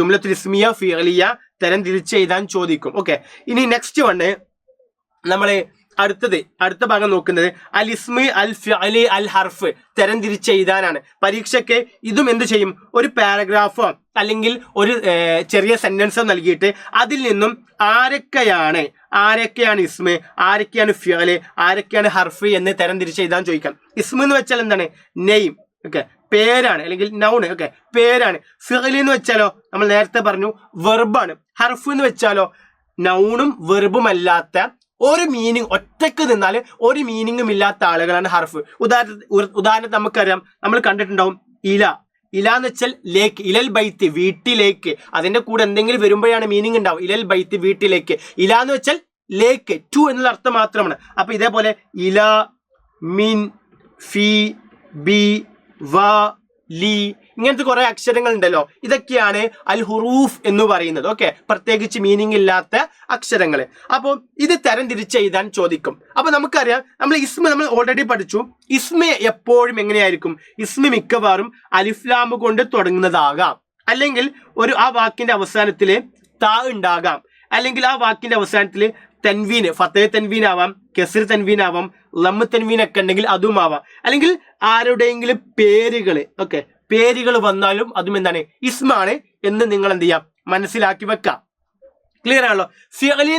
ജുംലത്തുൽ ഇസ്മിയ ഫിഅലിയ തരം തിരിച്ച് എഴുതാൻ ചോദിക്കും. ഓക്കെ, ഇനി നെക്സ്റ്റ് വണ് നമ്മള് അടുത്ത ഭാഗം നോക്കുന്നത് അൽ ഇസ്മി അൽ ഫിഅലി അൽ ഹർഫ് തരം തിരിച്ച് എഴുതാനാണ്. പരീക്ഷയ്ക്ക് ഇതും എന്ത് ചെയ്യും, ഒരു പാരഗ്രാഫോ അല്ലെങ്കിൽ ഒരു ചെറിയ സെന്റൻസോ നൽകിയിട്ട് അതിൽ നിന്നും ആരൊക്കെയാണ് ഇസ്മ, ആരൊക്കെയാണ് ഫിഅല്, ആരൊക്കെയാണ് ഹർഫ് എന്ന് തരം തിരിച്ച് എഴുതാൻ ചോദിക്കാം. ഇസ്മ എന്ന് വെച്ചാൽ എന്താണ്, നെയിം, ഓക്കെ, പേരാണ് അല്ലെങ്കിൽ നൗണ്, ഓക്കെ, പേരാണ്. ഫിഅലി എന്ന് വെച്ചാലോ നമ്മൾ നേരത്തെ പറഞ്ഞു വെർബാണ്. ഹർഫ് എന്ന് വെച്ചാലോ നൗണും വെർബും അല്ലാത്ത ഒരു മീനിങ്, ഒറ്റക്ക് നിന്നാൽ ഒരു മീനിങ്ങും ഇല്ലാത്ത ആളുകളാണ് ഹർഫ്. ഉദാഹരണത്തിന് നമുക്കറിയാം, നമ്മൾ കണ്ടിട്ടുണ്ടാവും ഇല എന്ന് വെച്ചാൽ ലേക്ക്, ഇലൽ ബൈത്ത് വീട്ടിലേക്ക്, അതിന്റെ കൂടെ എന്തെങ്കിലും വരുമ്പോഴാണ് മീനിങ് ഉണ്ടാവും. ഇലൽ ബൈത്ത് വീട്ടിലേക്ക്, ഇല എന്ന് വെച്ചാൽ ലേക്ക്, ടു എന്നുള്ള അർത്ഥം മാത്രമാണ്. അപ്പൊ ഇതേപോലെ ഇല, മിൻ, ഫി, ബി, വ, ലി, ഇങ്ങനത്തെ കുറെ അക്ഷരങ്ങൾ ഉണ്ടല്ലോ, ഇതൊക്കെയാണ് അൽ ഹുറൂഫ് എന്ന് പറയുന്നത്. ഓക്കെ, പ്രത്യേകിച്ച് മീനിങ് ഇല്ലാത്ത അക്ഷരങ്ങൾ. അപ്പോൾ ഇത് തരം തിരിച്ച് എഴുതാൻ ചോദിക്കും. അപ്പൊ നമുക്കറിയാം, നമ്മൾ ഓൾറെഡി പഠിച്ചു, ഇസ്മ എപ്പോഴും എങ്ങനെയായിരിക്കും, ഇസ്മ മിക്കവാറും അലിഫ്ലാമ് കൊണ്ട് തുടങ്ങുന്നതാകാം, അല്ലെങ്കിൽ ആ വാക്കിന്റെ അവസാനത്തിൽ താ ഉണ്ടാകാം, അല്ലെങ്കിൽ ആ വാക്കിന്റെ അവസാനത്തിൽ തൻവീൻ, ഫത്തഹ് തൻവീൻ ആവാം, കെസ്ർ തൻവീൻ ആവാം, ലമ്മ് തൻവീൻ ഒക്കെ ഉണ്ടെങ്കിൽ അതും ആവാം, അല്ലെങ്കിൽ ആരുടെയെങ്കിലും പേരുകൾ വന്നാലും അതും എന്താണ്, ഇസ്മാണ് എന്ന് നിങ്ങൾ എന്ത് ചെയ്യാം, മനസ്സിലാക്കി വെക്കാം. ക്ലിയർ ആണല്ലോ. ഫിഅലി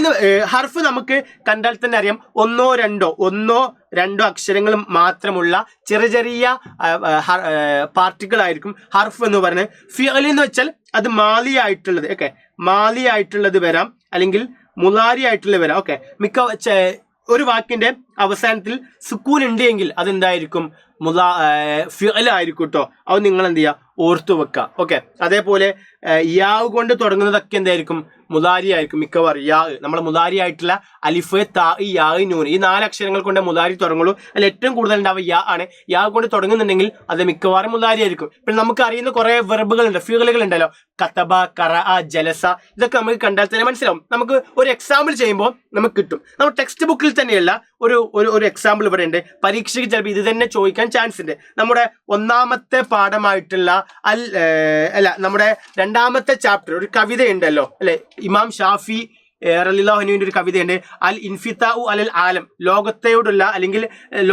ഹർഫ് നമുക്ക് കണ്ടാൽ തന്നെ അറിയാം, ഒന്നോ രണ്ടോ അക്ഷരങ്ങളും മാത്രമുള്ള ചെറിയ പാർട്ടിക്കിൾ ആയിരിക്കും ഹർഫ് എന്ന് പറയുന്നത്. ഫിഅലി എന്ന് വെച്ചാൽ അത് മാലി ആയിട്ടുള്ളത്, ഓക്കെ, മാലി ആയിട്ടുള്ളത് വരാം, അല്ലെങ്കിൽ മുലാരി ആയിട്ടുള്ളത് വരാം. ഓക്കെ, ഒരു വാക്കിന്റെ അവസാനത്തിൽ സുക്കൂൻ ഉണ്ട് എങ്കിൽ അതെന്തായിരിക്കും, ഫിഅൽ ആയിരിക്കും കേട്ടോ. അത് നിങ്ങൾ എന്ത് ചെയ്യുക, ഓർത്തു വെക്കുക. ഓക്കെ, അതേപോലെ യാവ് കൊണ്ട് തുടങ്ങുന്നതൊക്കെ എന്തായിരിക്കും, മുദാരി ആയിരിക്കും മിക്കവാറും. യാ നമ്മളെ മുദാരി ആയിട്ടുള്ള അലിഫ്, താ, യാ, നൂൻ ഈ 4 അക്ഷരങ്ങൾ കൊണ്ട് മുദാരി തുടങ്ങുള്ളൂ. അതിൽ ഏറ്റവും കൂടുതൽ ഉണ്ടാവുക യാ ആണ്. യാ കൊണ്ട് തുടങ്ങുന്നുണ്ടെങ്കിൽ അത് മിക്കവാറും മുദാരി ആയിരിക്കും. പിന്നെ നമുക്ക് അറിയുന്ന കുറെ വെർബുകൾ ഉണ്ട്, ഫിയലുകൾ ഉണ്ടല്ലോ, കതബ, ഖറഅ, ജലസ, ഇതൊക്കെ നമുക്ക് കണ്ടാൽ തന്നെ മനസ്സിലാവും. നമുക്ക് ഒരു എക്സാമ്പിൾ ചെയ്യുമ്പോൾ നമുക്ക് കിട്ടും. നമ്മൾ ടെക്സ്റ്റ് ബുക്കിൽ തന്നെയല്ല, ഒരു എക്സാമ്പിൾ ഇവിടെ ഉണ്ട്. പരീക്ഷയ്ക്ക് ചിലപ്പോൾ ഇത് തന്നെ ചോദിക്കാൻ ചാൻസ് ഉണ്ട്. നമ്മുടെ ഒന്നാമത്തെ പാഠമായിട്ടുള്ള നമ്മുടെ 2ാമത്തെ ചാപ്റ്റർ ഒരു കവിത ഉണ്ടല്ലോ അല്ലെ, ഇമാം ഷാഫി റളിയല്ലാഹു അൻഹുവിന്റെ ഒരു കവിതയുണ്ട്, അൽ ഇൻഫിതാഉ അലൽ ആലം, ലോകത്തോടുള്ള അല്ലെങ്കിൽ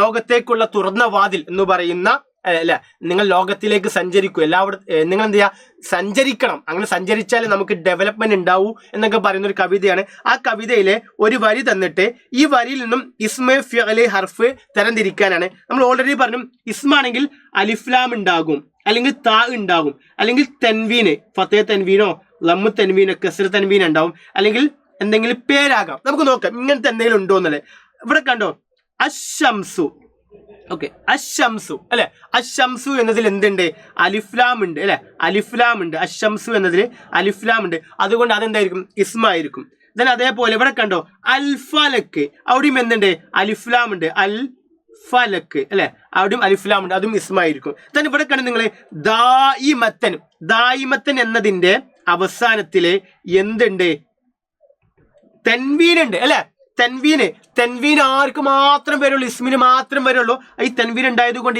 ലോകത്തേക്കുള്ള തുറന്ന വാതിൽ എന്ന് പറയുന്ന അല്ല, നിങ്ങൾ ലോകത്തിലേക്ക് സഞ്ചരിക്കൂ, എല്ലാവരും നിങ്ങൾ എന്ത് ചെയ്യുക, സഞ്ചരിക്കണം. അങ്ങനെ സഞ്ചരിച്ചാലേ നമുക്ക് ഡെവലപ്മെന്റ് ഉണ്ടാവൂ എന്നൊക്കെ പറയുന്ന ഒരു കവിതയാണ്. ആ കവിതയിലെ ഒരു വരി തന്നിട്ട് ഈ വരിയിൽ നിന്നും ഇസ്മ, ഫിഅല്, ഹർഫ് തരംതിരിക്കാനാണ്. നമ്മൾ ഓൾറെഡി പറഞ്ഞു, ഇസ്മാണെങ്കിൽ അലിഫ്ലാം ഉണ്ടാകും, അല്ലെങ്കിൽ താ ഉണ്ടാകും, അല്ലെങ്കിൽ തെൻവീന്, ഫത്തേ തെൻവീനോ ലമ്മു തെൻവീനോ കസ്ർ തെൻവീൻ ഉണ്ടാവും, അല്ലെങ്കിൽ എന്തെങ്കിലും പേരാകാം. നമുക്ക് നോക്കാം ഇങ്ങനത്തെ എന്തെങ്കിലും ഉണ്ടോ എന്നല്ലേ. ഇവിടെ കണ്ടോ, അശംസു. ഓക്കെ, അശംസു അല്ലെ, അശംസു എന്നതിൽ എന്തുണ്ട്, അലിഫ്ലാം ഉണ്ട് അല്ലെ, അലിഫ്ലാം ഉണ്ട്. അശംസു എന്നതിൽ അലിഫ്ലാം ഉണ്ട്, അതുകൊണ്ട് അതെന്തായിരിക്കും, ഇസ്മായിരിക്കും. ദെൻ അതേപോലെ ഇവിടെ കണ്ടോ, അൽ ഫലക്ക്, അവിടെയും എന്തുണ്ട്, അലിഫ്ലാം ഉണ്ട്, അൽ ഫലക്ക് അല്ലെ, അവിടെയും അലിഫ്ലാം ഉണ്ട്, അതും ഇസ്മായിരിക്കും. ദെൻ ഇവിടെ കണ്ടു നിങ്ങൾ ദായിമത്തൻ, ദായിമത്തൻ എന്നതിന്റെ അവസാനത്തില് എന്തുണ്ട്, തെൻവീൻ ഉണ്ട് അല്ലെ. തെൻവീൻ ആർക്ക് മാത്രം വരുള്ളൂ, ഇസ്മിന് മാത്രം വരുള്ളൂ. ഈ തെൻവീൻ ഉണ്ടായത് കൊണ്ട്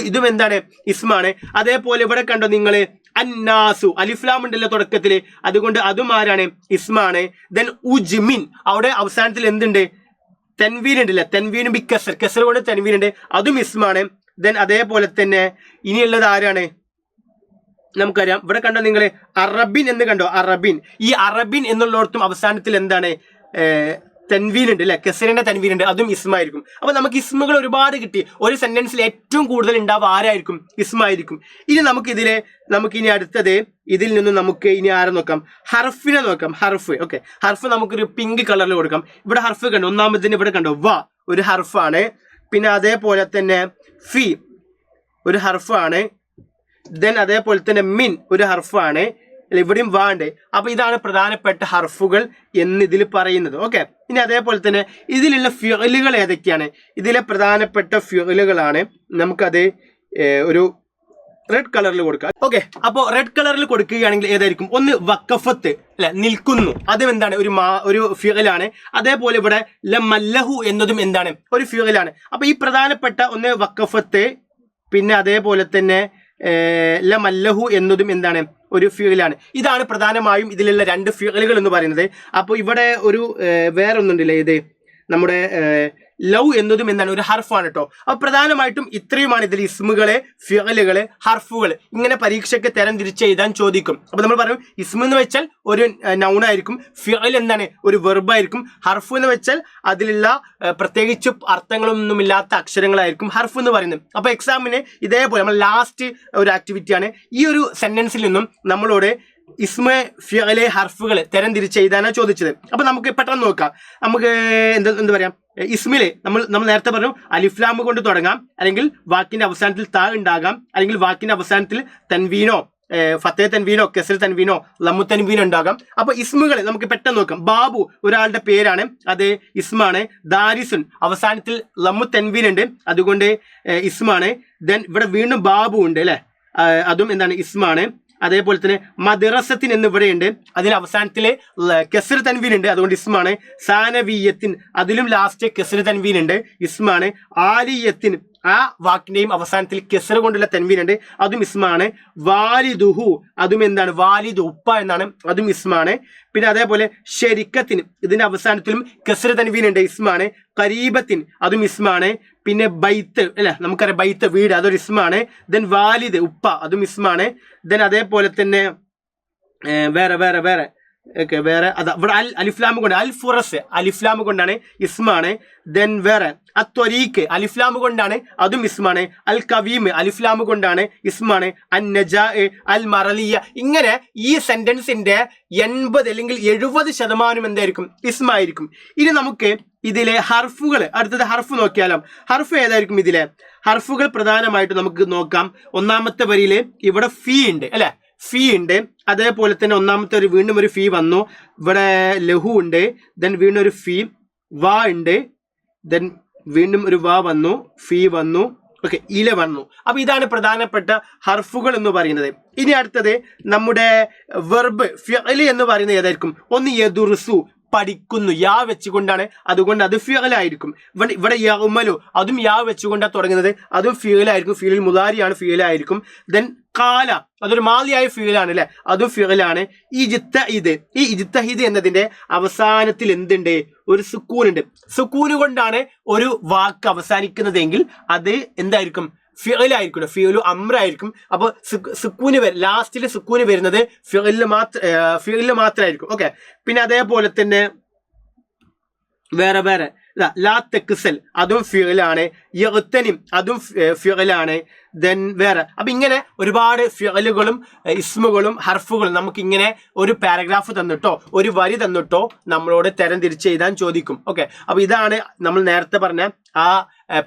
ഇതും എന്താണ്, ഇസ്മാണ്. അതേപോലെ ഇവിടെ കണ്ടോ നിങ്ങൾ, അന്നാസു, അലിഫ്ലാം ഉണ്ടല്ലോ തുടക്കത്തില്, അതുകൊണ്ട് അതും ആരാണ്, ഇസ്മാണ്. ദെൻ ഉജ്മിൻ, അവിടെ അവസാനത്തിൽ എന്തുണ്ട്, തെൻവീൻ ഉണ്ടല്ലേ, തെൻവീൻ ബി കസർ, കസർ കൊണ്ട് തെൻവീൻ ഉണ്ട്, അതും ഇസ്മാണ്. ദെൻ അതേപോലെ തന്നെ ഇനിയുള്ളത് ആരാണ്, നമുക്കറിയാം. ഇവിടെ കണ്ടോ നിങ്ങൾ, അറബിൻ എന്ന് കണ്ടോ, അറബിൻ. ഈ അറബിൻ എന്നുള്ളിടത്തും അവസാനത്തിൽ എന്താണ്, തെൻവീൻ ഉണ്ട് അല്ലെ, കെസറിന്റെ തെൻവീൻ ഉണ്ട്, അതും ഇസ്മായിരിക്കും. അപ്പൊ നമുക്ക് ഇസ്മുകൾ ഒരുപാട് കിട്ടി. ഒരു സെന്റൻസിൽ ഏറ്റവും കൂടുതൽ ഉണ്ടാവുക ആരായിരിക്കും, ഇസ്മായിരിക്കും. ഇനി നമുക്കിനി അടുത്തത് ഇതിൽ നിന്നും നമുക്ക് ഇനി ആരെ നോക്കാം, ഹർഫിനെ നോക്കാം. ഹർഫ്, ഓക്കെ, ഹർഫ് നമുക്കൊരു പിങ്ക് കളറിൽ കൊടുക്കാം. ഇവിടെ ഹർഫ് കണ്ടോ, ഒന്നാമതിന് ഇവിടെ കണ്ടോ, വ ഒരു ഹർഫാണ്. പിന്നെ അതേപോലെ തന്നെ ഫി ഒരു ഹർഫാണ്. ദെൻ അതേപോലെ തന്നെ മിൻ ഒരു ഹർഫാണ്, ഇവിടെയും വാണ്ട്. അപ്പൊ ഇതാണ് പ്രധാനപ്പെട്ട ഹർഫുകൾ എന്ന് ഇതിൽ പറയുന്നത്. ഓക്കെ, ഇനി അതേപോലെ തന്നെ ഇതിലുള്ള ഫിഅലുകൾ ഏതൊക്കെയാണ്, ഇതിലെ പ്രധാനപ്പെട്ട ഫിഅലുകളാണ്. നമുക്കത് ഒരു റെഡ് കളറിൽ കൊടുക്കാം. ഓക്കെ, അപ്പോൾ റെഡ് കളറിൽ കൊടുക്കുകയാണെങ്കിൽ ഏതായിരിക്കും, ഒന്ന് വഖഫത്ത് അല്ലെ, നിൽക്കുന്നു, അതും എന്താണ്, ഒരു ഫിഅലാണ്. അതേപോലെ ഇവിടെ ലമല്ലഹു എന്നതും എന്താണ്, ഒരു ഫിഅലാണ്. അപ്പൊ ഈ പ്രധാനപ്പെട്ട ഒന്ന് വഖഫത്ത്, പിന്നെ അതേപോലെ തന്നെ ലമല്ലഹു എന്നതും എന്താണ്, ഒരു ഫിഅലാണ്. ഇതാണ് പ്രധാനമായും ഇതിലുള്ള 2 ഫിഅലുകൾ എന്ന് പറയുന്നത്. അപ്പോൾ ഇവിടെ ഒരു വേറെ ഒന്നുണ്ടല്ലേ, ഇത് നമ്മുടെ ലൗ എന്നതും എന്താണ്, ഒരു ഹർഫാണ് കേട്ടോ. അപ്പൊ പ്രധാനമായിട്ടും ഇത്രയുമാണ് ഇതിൽ ഇസ്മുകളെ, ഫിഅലുകള്, ഹർഫുകൾ. ഇങ്ങനെ പരീക്ഷയ്ക്ക് തരംതിരിച്ച് എഴുതാൻ ചോദിക്കും. അപ്പൊ നമ്മൾ പറയും ഇസ്മു എന്ന് വെച്ചാൽ ഒരു നൗണായിരിക്കും, ഫിഅൽ എന്താണ്, ഒരു വെർബായിരിക്കും, ഹർഫ് എന്ന് വെച്ചാൽ അതിലുള്ള പ്രത്യേകിച്ച് അർത്ഥങ്ങളൊന്നുമില്ലാത്ത അക്ഷരങ്ങളായിരിക്കും ഹർഫ് എന്ന് പറയുന്നത്. അപ്പൊ എക്സാമിന് ഇതേപോലെ നമ്മൾ ലാസ്റ്റ് ഒരു ആക്ടിവിറ്റിയാണ്, ഈ ഒരു സെന്റൻസിൽ നിന്നും നമ്മളോട് ഇസ്മ, ഫിഅല്, ഹർഫുകൾ തരംതിരിച്ച് എഴുതാനാണ് ചോദിച്ചത്. അപ്പൊ നമുക്ക് പെട്ടെന്ന് നോക്കാം. നമുക്ക് എന്താ പറയാം, ഇസ്മില് നമ്മൾ നേരത്തെ പറഞ്ഞു അലിഫ്ലാം കൊണ്ട് തുടങ്ങാം, അല്ലെങ്കിൽ വാക്കിന്റെ അവസാനത്തിൽ താ ഉണ്ടാകാം, അല്ലെങ്കിൽ വാക്കിന്റെ അവസാനത്തിൽ തൻവീനോ, ഫത്തേ തൻവീനോ, കെസ്ർ തൻവീനോ, ലമ്മു തൻവീനോ ഉണ്ടാകാം. അപ്പൊ ഇസ്മുകൾ നമുക്ക് പെട്ടെന്ന് നോക്കാം. ബാബു ഒരാളുടെ പേരാണ്, അത് ഇസ്മാണ്. ദാരിസുൻ അവസാനത്തിൽ ലമ്മു തൻവീൻ ഉണ്ട്, അതുകൊണ്ട് ഇസ്മാണ്. ദെൻ ഇവിടെ വീണ്ടും ബാബു ഉണ്ട് അല്ലെ, അതും എന്താണ്, ഇസ്മാണ്. അതേപോലെ തന്നെ മദ്റസത്തിൻ എന്ന് ഇവിടെയുണ്ട്, അതിന് അവസാനത്തിലെ കെസ്ർ തൻവീൻ ഉണ്ട്, അതുകൊണ്ട് ഇസ്മാണ്. സാനവിയത്തിൻ, അതിലും ലാസ്റ്റ് കെസ്ർ തൻവീൻ ഉണ്ട്, ഇസ്മാണ്. ആലിയത്തിൻ, ആ വാക്കിന്റെയും അവസാനത്തിൽ കെസ്ർ കൊണ്ടുള്ള തൻവീൻ ഉണ്ട്, അതും ഇസ്മാണ്. വാലിദുഹു, അതും എന്താണ്, വാലിദ് ഉപ്പ എന്നാണ്, അതും ഇസ്മാണ്. പിന്നെ അതേപോലെ ഷെരിക്കത്തിന്, ഇതിന്റെ അവസാനത്തിലും കെസ്ർ തൻവീൻ ഉണ്ട്, ഇസ്മാണ്. ഖരീബത്തിൻ, അതും ഇസ്മാണ്. പിന്നെ ബൈത്ത് അല്ലെ, നമുക്കറിയാം ബൈത്ത് വീട്, അതൊരു ഇസ്മാണ്. ദെൻ വാലിദ് ഉപ്പ, അതും ഇസ്മാണ്. ദെൻ അതേപോലെ തന്നെ വേറെ ഓക്കെ, വേറെ അതാ ഇവിടെ അലിഫ്ലാം കൊണ്ട്, അൽ ഫുറസ് അലിഫ്ലാം കൊണ്ടാണ്, ഇസ്മാണ്. ദെൻ വേറെ അത്വരീക്ക് അലിഫ്ലാം കൊണ്ടാണ്, അതും ഇസ്മാണ്. അൽ കവീം അലിഫ്ലാം കൊണ്ടാണ്, ഇസ്മാണ്. അൻ നജാ, അൽ മറലിയ. ഇങ്ങനെ ഈ സെന്റൻസിന്റെ 80 അല്ലെങ്കിൽ 70% എന്തായിരിക്കും, ഇസ്മായിരിക്കും. ഇനി നമുക്ക് ഇതിലെ ഹർഫുകൾ, അടുത്തത് ഹർഫ് നോക്കിയാലോ. ഹർഫ് ഏതായിരിക്കും ഇതിലെ ഹർഫുകൾ? പ്രധാനമായിട്ട് നമുക്ക് നോക്കാം. ഒന്നാമത്തെ വരിയില് ഇവിടെ ഫീ ഉണ്ട് അല്ലെ, ഫീ ഉണ്ട്, അതേപോലെ തന്നെ ഒന്നാമത്തെ വീണ്ടും ഒരു ഫീ വന്നു, ഇവിടെ ലഹു ഉണ്ട്, ദെൻ വീണ്ടും ഒരു ഫീ, വാ ഉണ്ട്, ദെൻ വീണ്ടും ഒരു വാ വന്നു, ഫീ വന്നു, ഓക്കെ, ഇല വന്നു. അപ്പൊ ഇതാണ് പ്രധാനപ്പെട്ട ഹർഫുകൾ എന്ന് പറയുന്നത്. ഇനി അടുത്തത് നമ്മുടെ വെർബ് ഫിഅല് എന്ന് പറയുന്നത് ഏതായിരിക്കും? ഒന്ന് യദുർസു, പഠിക്കുന്നു, യാ വെച്ചുകൊണ്ടാണ്, അതുകൊണ്ട് അത് ഫിഅലായിരിക്കും. ഇവിടെ യഅ്മലു, അതും യാ വെച്ചുകൊണ്ടാണ് തുടങ്ങുന്നത്, അതും ഫിഅലായിരിക്കും, ഫിഅൽ മുദാരിയാണ്, ഫിഅലായിരിക്കും. ദെൻ ഖാല, അതൊരു മാലിയായ ഫിഅലാണ് അല്ലെ, അതും ഫിഅലാണ്. ഇജ്തഹിദ്, ഈ ഇജ്തഹിദ് എന്നതിന്റെ അവസാനത്തിൽ എന്തുണ്ട്? ഒരു സുക്കൂൻ ഉണ്ട്. സുക്കൂന് കൊണ്ടാണ് ഒരു വാക്ക് അവസാനിക്കുന്നതെങ്കിൽ അത് എന്തായിരിക്കും? ഫിഅലായിരിക്കും, ഫിഅലു അംറായിരിക്കും. അപ്പൊ സുക്കൂന് ലാസ്റ്റിൽ സുക്കൂന് വരുന്നത് ഫിഅലിൽ മാത്രമായിരിക്കും. ഓക്കെ, പിന്നെ അതേപോലെ തന്നെ വേറെ ലാ തെക്സൽ, അതും ഫിഅലാണ്. യഗ്തനിം, അതും ഫിഅലാണ്. ദെൻ വേറെ, അപ്പൊ ഇങ്ങനെ ഒരുപാട് ഫിഅലുകളും ഇസ്മുകളും ഹർഫുകളും നമുക്ക് ഇങ്ങനെ ഒരു പാരഗ്രാഫ് തന്നിട്ടോ ഒരു വരി തന്നിട്ടോ നമ്മളോട് തരംതിരിച്ച് എഴുതാൻ ചോദിക്കും. ഓക്കെ, അപ്പൊ ഇതാണ് നമ്മൾ നേരത്തെ പറഞ്ഞ ആ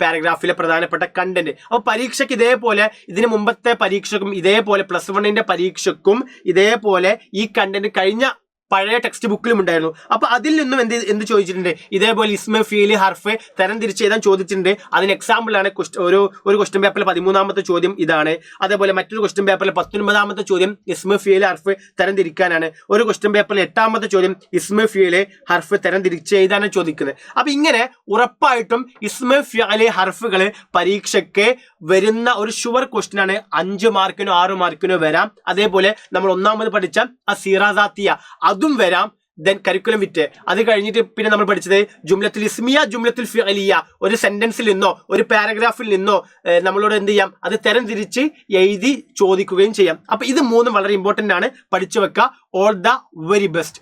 പാരഗ്രാഫിലെ പ്രധാനപ്പെട്ട കണ്ടന്റ്. അപ്പൊ പരീക്ഷയ്ക്ക് ഇതേപോലെ, ഇതിന് മുമ്പത്തെ പരീക്ഷക്കും ഇതേപോലെ, +1 പരീക്ഷയ്ക്കും ഇതേപോലെ ഈ കണ്ടന്റ് കഴിഞ്ഞ പഴയ ടെക്സ്റ്റ് ബുക്കിലും ഉണ്ടായിരുന്നു. അപ്പൊ അതിൽ നിന്നും എന്ത് ചോദിച്ചിട്ടുണ്ട്? ഇതേപോലെ ഇസ്മ, ഫീല്, ഹർഫ് തരം തിരിച്ച് എഴുതാൻ ചോദിച്ചിട്ടുണ്ട്. അതിന് എക്സാമ്പിൾ ആണ് ഒരു ക്വസ്റ്റ്യൻ പേപ്പറിൽ 13ാമത്തെ ചോദ്യം ഇതാണ്. അതേപോലെ മറ്റൊരു ക്വസ്റ്റ്യൻ പേപ്പറിൽ 19ാമത്തെ ചോദ്യം ഇസ്മ, ഫീല്, ഹർഫ് തരം തിരിക്കാനാണ്. ഒരു ക്വസ്റ്റ്യൻ പേപ്പറിൽ 8ാമത്തെ ചോദ്യം ഇസ്മ, ഫീല്, ഹർഫ് തരം തിരിച്ച് എഴുതാനാണ് ചോദിക്കുന്നത്. അപ്പൊ ഇങ്ങനെ ഉറപ്പായിട്ടും ഇസ്മ, ഫീല്, ഹർഫുകൾ പരീക്ഷയ്ക്ക് വരുന്ന ഒരു ഷുവർ ക്വസ്റ്റ്യൻ ആണ്. 5 മാർക്കിനോ 6 മാർക്കിനോ വരാം. അതേപോലെ നമ്മൾ ഒന്നാമത് പഠിച്ച ആ സിറാസാത്തിയ അതും വരാം. ദെൻ കരിക്കുലം വിറ്റ്, അത് കഴിഞ്ഞിട്ട് പിന്നെ നമ്മൾ പഠിച്ചത് ജുംലത്തുൽ ഇസ്മിയ, ജുംലത്തുൽ ഫിഅലിയ, ഒരു സെന്റൻസിൽ നിന്നോ ഒരു പാരഗ്രാഫിൽ നിന്നോ നമ്മളോട് എന്ത് ചെയ്യാം? അത് തരം തിരിച്ച് എഴുതി ചോദിക്കുകയും ചെയ്യാം. അപ്പൊ ഇത് 3 വളരെ ഇമ്പോർട്ടന്റ് ആണ്, പഠിച്ചു വെക്കുക. All the very best.